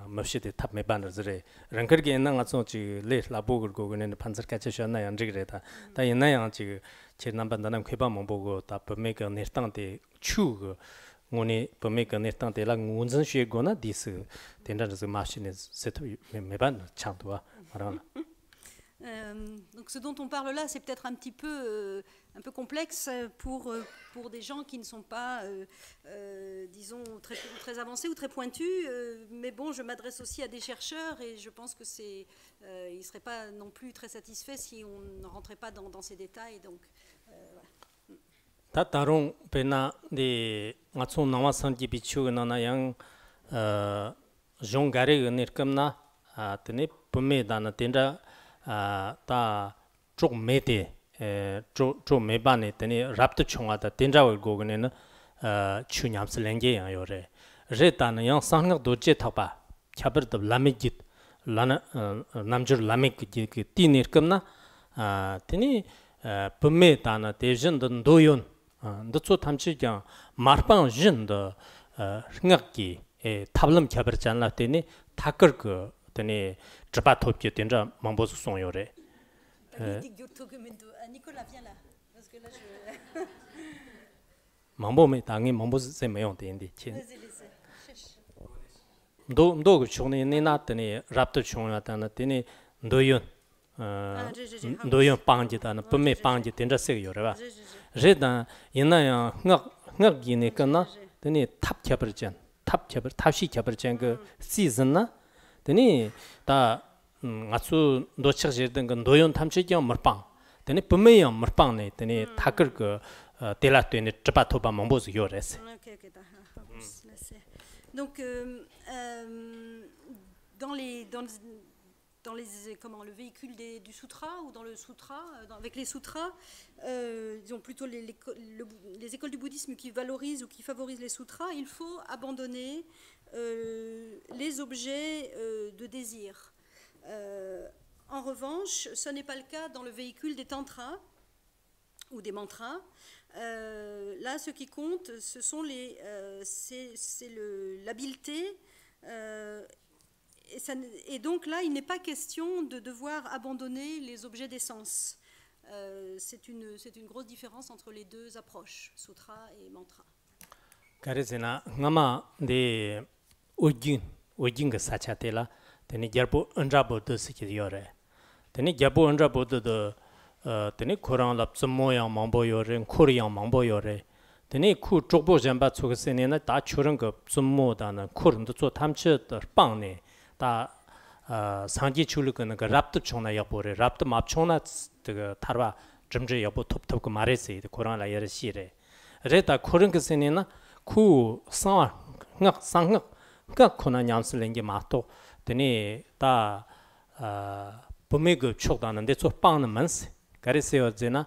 mabshi de tap me ban zre rangkar ge na nga so ji le la bo go ne panzer ka cha na yang ji re ta ta yen na yang ji che nam ban da nam kheba mangbo go ta pa me ka nertang de chu ngone pa me ka nertang de la ngunzan shue go na dis den da zi machine set me ban chang to voilà. Donc ce dont on parle là, c'est peut-être un peu complexe pour des gens qui ne sont pas, disons, très avancés ou très pointus. Mais bon, je m'adresse aussi à des chercheurs et je pense que ils ne seraient pas non plus très satisfaits si on ne rentrait pas dans ces détails. Donc, 다른 배나 네 맞소 나와 산지 비추나 양 종가래 은일금나 아드네 분매다나 된다 다 쪽매대 쪽 매반에 되니 랍도 총하다 된자월 고근에는 추냠슬랭게야 요래 레다는 양 상력 도제 타바 캬버도 라미짓 라나 남저 라미그 띠니르금나 되니 분매다나 대전도 도연 너초 탐치장 마르방 진도 생각기 탑름 캬버잖아 되니 타कर 그 되니 잡아톱게 된자 망보수 송요래 Nicolas, viens là, parce que là je... 망보메 당이 망보수 세 매용 되는데 너 총네 내나더니 랍도 총야다나 되니 너연 너연 방지다나 범매 방지 된자 세 요래봐 제단 이나야 ngak기니까나 되니 탑 캬버전 탑시 캬버전 그 시즌나 되니 다 아주 노착제된 건 노연 탐치경 머빵 되니 범매형 머빵네 되니 타कर 그 텔라트네 잡아토바 망보스 요레스. Donc dans le véhicule du sutra ou dans le sutra, avec les sutras, disons plutôt les écoles du bouddhisme qui valorisent ou qui favorisent les sutras, il faut abandonner les objets de désir. En revanche, ce n'est pas le cas dans le véhicule des tantras ou des mantras. Là, ce qui compte, ce sont c'est l'habileté. Et donc là, il n'est pas question de devoir abandonner les objets d'essence. C'est une grosse différence entre les deux approches, sutra et mantra. 가르제나 ngama de ojing ga sachatela teni jarbo anjabo de sikiyore teni jarbo anjabo de teni koran lap moya mambo yore korean mambo yore teni ku chokbo jamba chogsene da churang ga zmo da na koran de zo tamche de bangne 다 상지 출근 그 랍도 총나 여보래 랍도 맙총나 그 타르바 점제 여보 톱톱 그 말했어요 코로나 여르시래 레다 코른 그 세네나 구 상학 코나 냠슬랭게 마토 되니 다 범메그 촉다는데 저 빵는 만세 가르세요 제나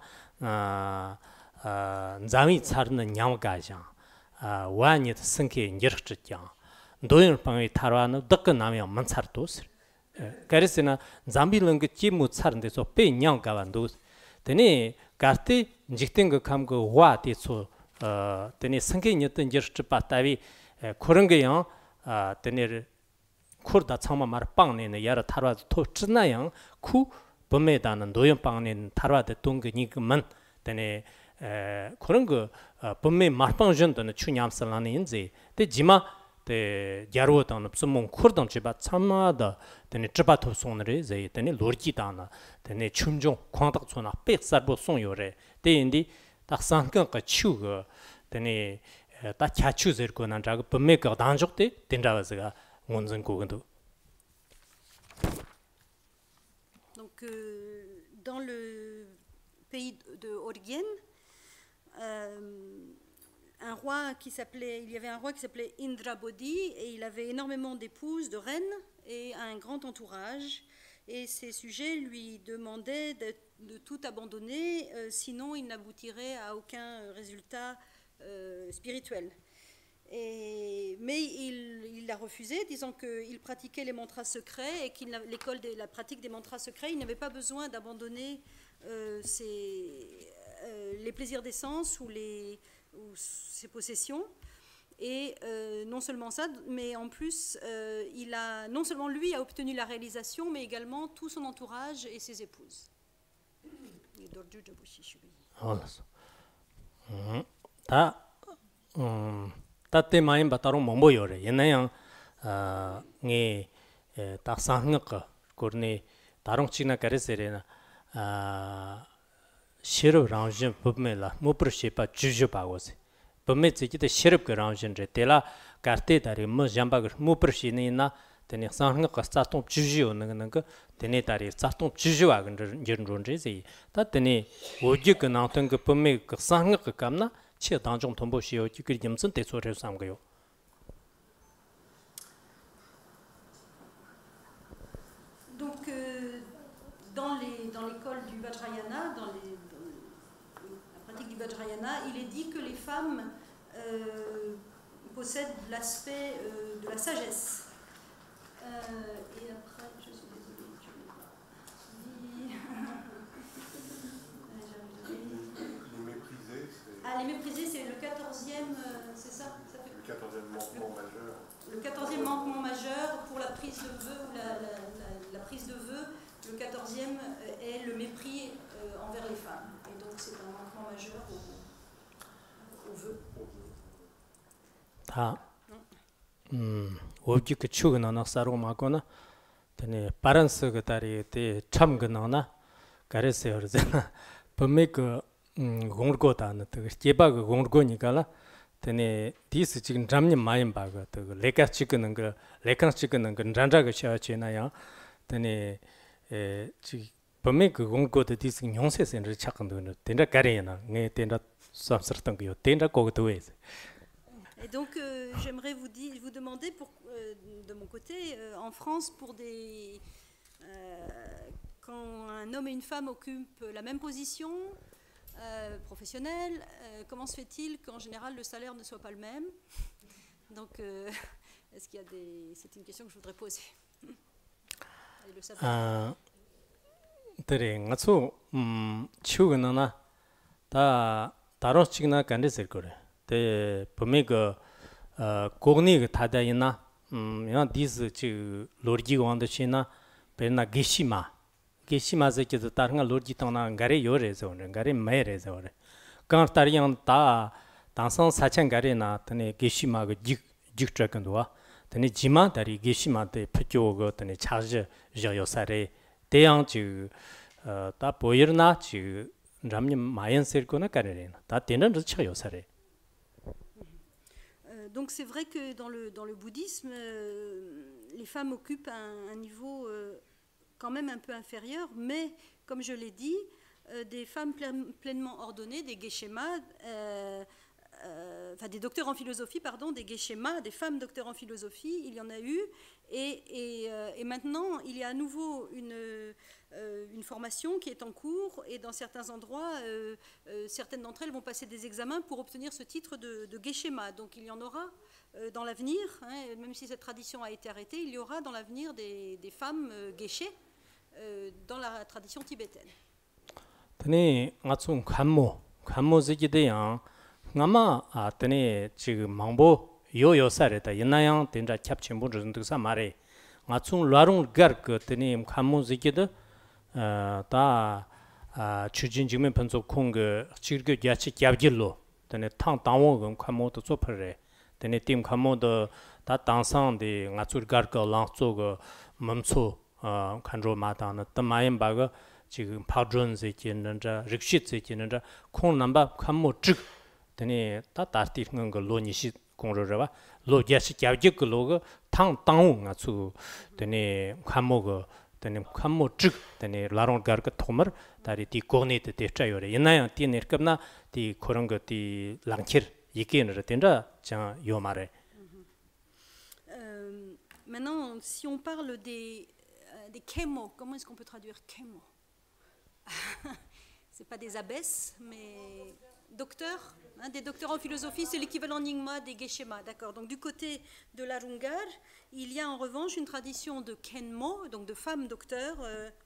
자미 차르는 냠가장 와니 성케 인저르트장 도연 방에 타라는 덕근 나면 만살도스 가르스나 잠빌은 그 찜무 차른데서 빼냥 가반도 되니 가르티 직된 그 감고 와디소 되니 성경이었던 저스 빠따비 그런 게요 되니 쿠르다 참마 말 빵내는 야라 타라 토 찌나양 쿠 범매다는 도연 빵내는 타라데 동근이 그만 되니 그런 그 범매 말빵전도는 추냠살라는 인지 되지마 때 야로던 없으면 코르던 집아 참마다 되네 집아토 손으로 제 되네 로지다나 되네 춤종 광덕 손아 백살보 손요래 대인디 딱 상경가 추가 되네 딱 차추zer 거난 자가 범매가 단적대 된다가서가 원전 고근도 Donc dans le pays de Orgyen il y avait un roi qui s'appelait Indrabodhi et il avait énormément d'épouses, de reines et un grand entourage. Et ces sujets lui demandaient de tout abandonner, sinon il n'aboutirait à aucun résultat spirituel. Mais il a refusé, disant qu'il pratiquait les mantras secrets et que l'école de la pratique des mantras secrets, il n'avait pas besoin d'abandonner les plaisirs des sens ou ses possessions. Et non seulement ça, mais en plus, non seulement lui a obtenu la réalisation, mais également tout son entourage et ses épouses. 따때 마인 바따로 뭐뭐요래 옛날에 네 딱상거 고르네 다른 치나 가르세레나 시럽 라운진 법메라 모프르시파 주주바고세 법메지기데 시럽 그 라운진제 데라 카르테다리 뭐 잠바거 모프르시니나 데네 상거 스타톰 주주요는 거 데네 다리 스타톰 주주와 근저런존제지 따데네 오지그 나던 그 법메 그 상거 그 감나 치 당중 통보시요 지그 점선 대소를 삼고요. Donc dans l'école du Vajrayana, dans la pratique du Vajrayana, il est dit que les femmes possèdent l'aspect de la sagesse. Et après, je suis désolée, je ne l'ai pas dit. Les méprisés, c'est le 14e, c'est ça, le 14e manquement majeur. Le 14e manquement majeur pour la prise de vœux ou la prise de vœux, le 14e est le mépris envers les femmes. Et donc c'est un manquement majeur au vœu. 오직 그 추근하나 싸로마거나 되네 바란스 그 다리 때 참근하나 가르세요 그러잖아 범메 그 공르고다는 그 제바 그 공르고니까라 되네 디스 지금 잠님 많이 봐가 그 레카 찍는 그 레카 찍는 그 잔자가 셔지나요 되네 지 범메 그 공르고도 디스 용세선을 찾건도 된다 가리나 네 된다 섭섭던 거요 된다 거기도 왜 Et donc, j'aimerais vous demander, de mon côté, en France, quand un homme et une femme occupent la même position professionnelle, comment se fait-il qu'en général le salaire ne soit pas le même? Donc, est-ce qu'il y a c'est une question que je voudrais poser. Et le savoir. 그래, 맞소, 치우거나 다 다른 식이나 간데서 그래. 대 범위가 고그니 다다이나 야 디스 지 로지가 원더시나 베나 게시마제 게 다른 로지 땅나 가레 요레서 가레 메레서 그래. 강타리양 다 당선 사천 가레나 드네 게시마가 직적건도와 드네 지마 다리 게시마데 표교가 드네 차지 저요사레 대양 지다 보이르나 지 ram님 마연셀 거나 가레나 다 되는 저 요사레. Donc c'est vrai que dans le bouddhisme, les femmes occupent un niveau quand même un peu inférieur, mais comme je l'ai dit, des femmes pleinement ordonnées, des geshemas, enfin des docteurs en philosophie, pardon, des geshemas, des femmes docteurs en philosophie, il y en a eu, et maintenant il y a à nouveau une formation qui est en cours, et dans certains endroits, certaines d'entre elles vont passer des examens pour obtenir ce titre de geshema. Donc il y en aura dans l'avenir, hein, même si cette tradition a été arrêtée, il y aura dans l'avenir des femmes geshe dans la tradition tibétaine. tene ngatsun khammo zigideyang ngama tene 지금 망보 요요사레다 옛나양 된자 캡침부 준득사 말에 ngatsun 라롱 가르 tene khammo zigide 다 추진 지면 번속 콩그 지르게 야치 갸질로 tene 탕 당원금 kham모도 조퍼레 tene 팀 kham모도 다 당상데 ngatsun 가르가 랑초가 멈초 칸로 마다나 담마임 바가 지금 파존스 있는자 릭시츠 있는자 콩 넘바 칸모 즉 되니 다 다르티는 거 로니시 공로라바 로게시 갸직 로가 탕 땅우가 수 되니 칸모가 되니 칸모 즉 되니 라론 가르가 토머 다리티 고네트 데차요레 옛나야 티네르급나 티 그런 것티 랑치르 이게는 된다 자 요마레. Maintenant, si on parle des kémos, comment est-ce qu'on peut traduire kémos? C'est pas des abbesses, mais docteurs, hein, des docteurs en philosophie, c'est l'équivalent Nyingma des Geshe-ma, d'accord. Donc du côté de l'Arungar, il y a en revanche une tradition de Kenmo, donc de femmes docteurs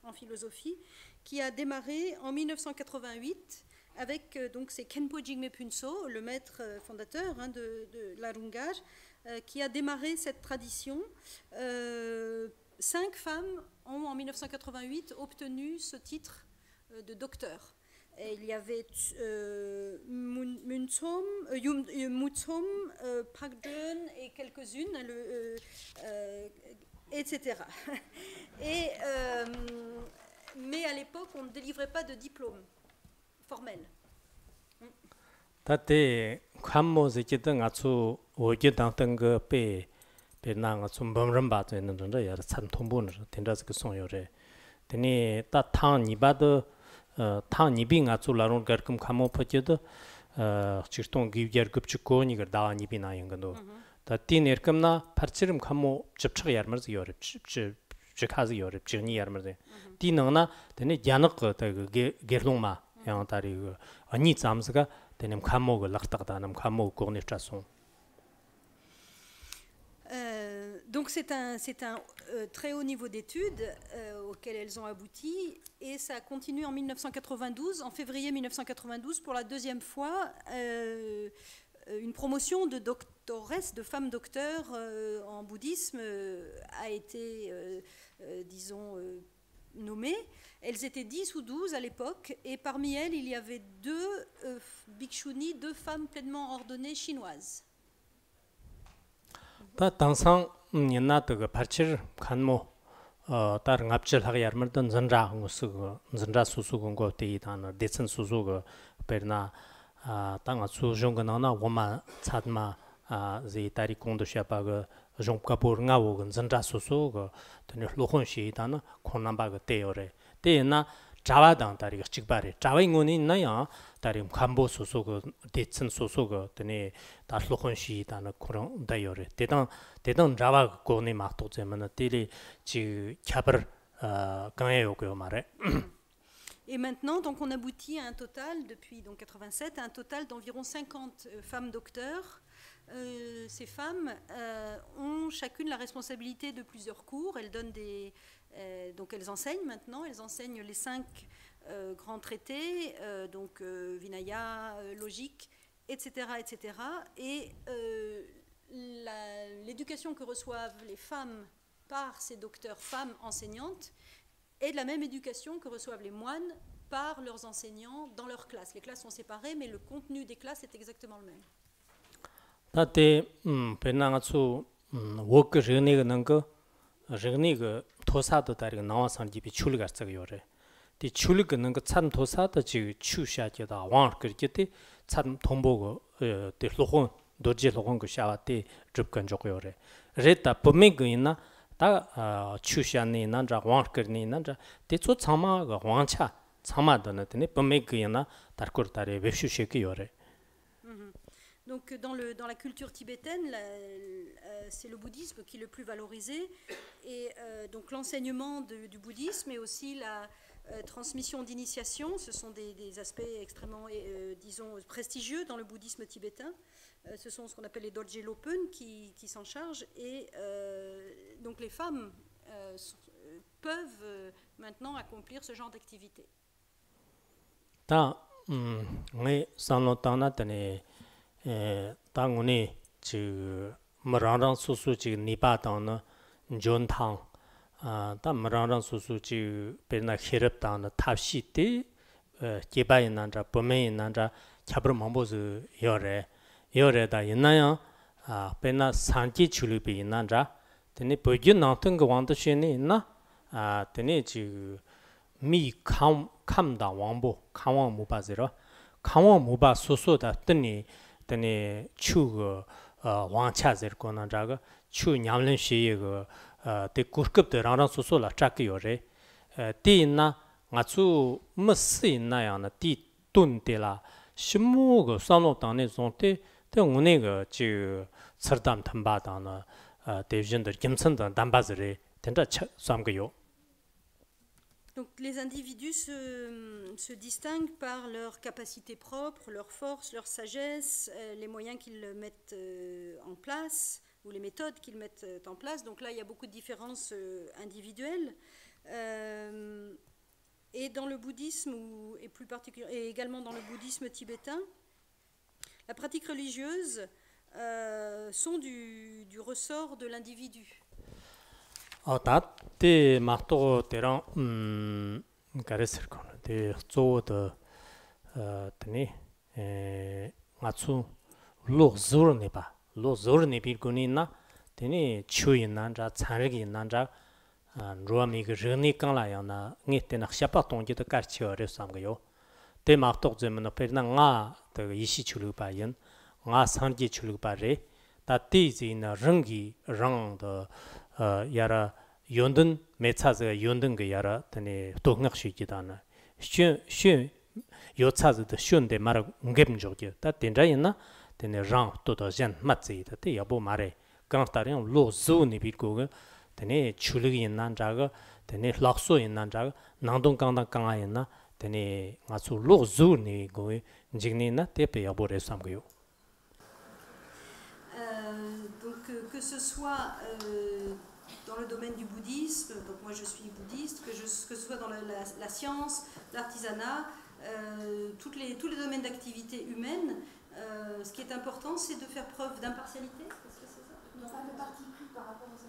en philosophie, qui a démarré en 1988 avec donc c'est Khenpo Jigme Phunso, le maître fondateur hein, de l'Arungar, qui a démarré cette tradition. 5 femmes ont en 1988 obtenu ce titre de docteur. Et il y avait Mutsom, Park Jun et quelques-unes, etc. Et, mais à l'époque, on ne délivrait pas de diplôme formel. 다때 관모스 기던 아주 오기당 그 배낭 좀 범람 받고 있는 건데 여러 참 통보는 된다서 그 송요래. 되니 따탕 니바도 탕 니빙 아주 라론 거금 감모 퍼지도 지스통 기결 급축고니 그 다와 니비나 연건도 다 띠네르금나 파르치름 감모 접착 야르면서 요래 지카즈 요래 지니 야르면서 띠능나 되니 야넉 그 게르동마 양다리 그 아니 잠스가 되는 감목을 락딱다는 감목 고르네차송. Donc c'est un très haut niveau d'études auquel elles ont abouti et ça a continué en 1992, en février 1992 pour la deuxième fois une promotion de doctoresse, de femmes docteurs en bouddhisme a été disons nommées. Elles étaient 10 ou 12 à l'époque et parmi elles il y avait 2 bhikshunis, 2 femmes pleinement ordonnées chinoises. 당상 옛날에 발칠 간모 다른 앞질하게 yarmardan zanra ngusu zanra susu ngo teidana dechen susu go perna tanga su jongna na woma chatma ze tari kondo shapa go jongka por nga wo zanra susu go tene lohon shi dana khonamba go teore teena 자와당 다리 직발에 자와인고니 나야 다리 간보 소소고 대천 소소고 되네 다슬콘시 다는 그런 다요래 대단 자와 고니 막 도제면 띠리 지 캬버 강해요고 말에. Et maintenant, donc, on aboutit à un total, depuis donc, 87, à un total d'environ 50 femmes docteurs. Ces femmes ont chacune la responsabilité de plusieurs cours. Elles donnent donc elles enseignent maintenant, elles enseignent les 5 grands traités, donc Vinaya, logique, etc. etc. Et l'éducation que reçoivent les femmes par ces docteurs femmes enseignantes est la même éducation que reçoivent les moines par leurs enseignants dans leurs classes. Les classes sont séparées, mais le contenu des classes est exactement le même. 다때 베나가츠 워크 르네가 난거 르네가 토사도 다리가 나와서 집이 출리가 쓰고 요래. 디 출리가 난거 참 토사도 지 추샤게다 왕 그렇게 참 돈보고 데 로혼 도지 로혼 그 샤와티 접근 조고 요래. 레타 범메가 있나 다 추샤네 난자 왕 그르네 난자 데초 참마가 왕차 참마도네 범메가 있나 다르코르다레 웹슈셰기 요래. Donc dans la culture tibétaine, c'est le bouddhisme qui est le plus valorisé et donc l'enseignement du bouddhisme et aussi la transmission d'initiation, ce sont des aspects extrêmement, disons, prestigieux dans le bouddhisme tibétain. Ce sont ce qu'on appelle les Dorje Lopen qui s'en chargent et donc les femmes peuvent maintenant accomplir ce genre d'activité. 당원이 지 머랑랑 소소지 니바당의 존탕 다 머랑랑 소소지 베나 히럽당의 탑시티 개바이난자 범메이난자 캬브르 mam보즈 요래다 있나요 베나 산지 출입이 있나자 되니 보기 나던 거 왕도시니 있나 되니 지 미캄다 왕보 강왕 무바지로 강왕 무바 소소다 뜨니 되네 추가 왕차zer 거나 자가 추 냠는 시에가 데 쿠르급데 라랑 소소라 짝이요래 디나 아주 무스이나야나 디 돈데라 심무가 산노당네 존테 데 오네가 지 서담 탐바다나 대전들 김선단 담바즈레 된다 삼거요 Donc les individus se distinguent par leur capacité propre, leur force, leur sagesse, les moyens qu'ils mettent en place ou les méthodes qu'ils mettent en place. Donc là, il y a beaucoup de différences individuelles. Et dans le bouddhisme, et plus particulièrement, et également dans le bouddhisme tibétain, la pratique religieuse sont du ressort de l'individu. 때 막도 때랑 가르칠 거는 대 조도 드니 맞추 로즈르네 봐 로즈르네 비군이나 드니 추인난자 찬르기 난자 로미그 르니 깡라야나 녜테나 샤파 동지도 가르치어를 삼고요 때 막도 점은 페나 가 이시 출루바연 가 산지 출루바레 다티지나 릉기 랑더 야라 연든 매차즈가 연든 그 야라 드니 동학시기다나 쉔 요차즈도 쉔데 말아 웅geb적이야 다 된자이나 드니 랑 또도전 맞지다 때 여보 말에 강타령 로즈니 비고가 드니 출르기 있는 자가 드니 락소 있는 자가 난동 강당 강아이나 드니 가수 로즈니 고이 직니나 때에 여보를 삼고요. Donc que ce soit dans le domaine du bouddhisme, donc moi je suis bouddhiste, que ce soit dans la science, l'artisanat, tous les domaines d'activité humaine, ce qui est important c'est de faire preuve d'impartialité. Est-ce que c'est ça ? Il n'y a pas de parti pris par rapport aux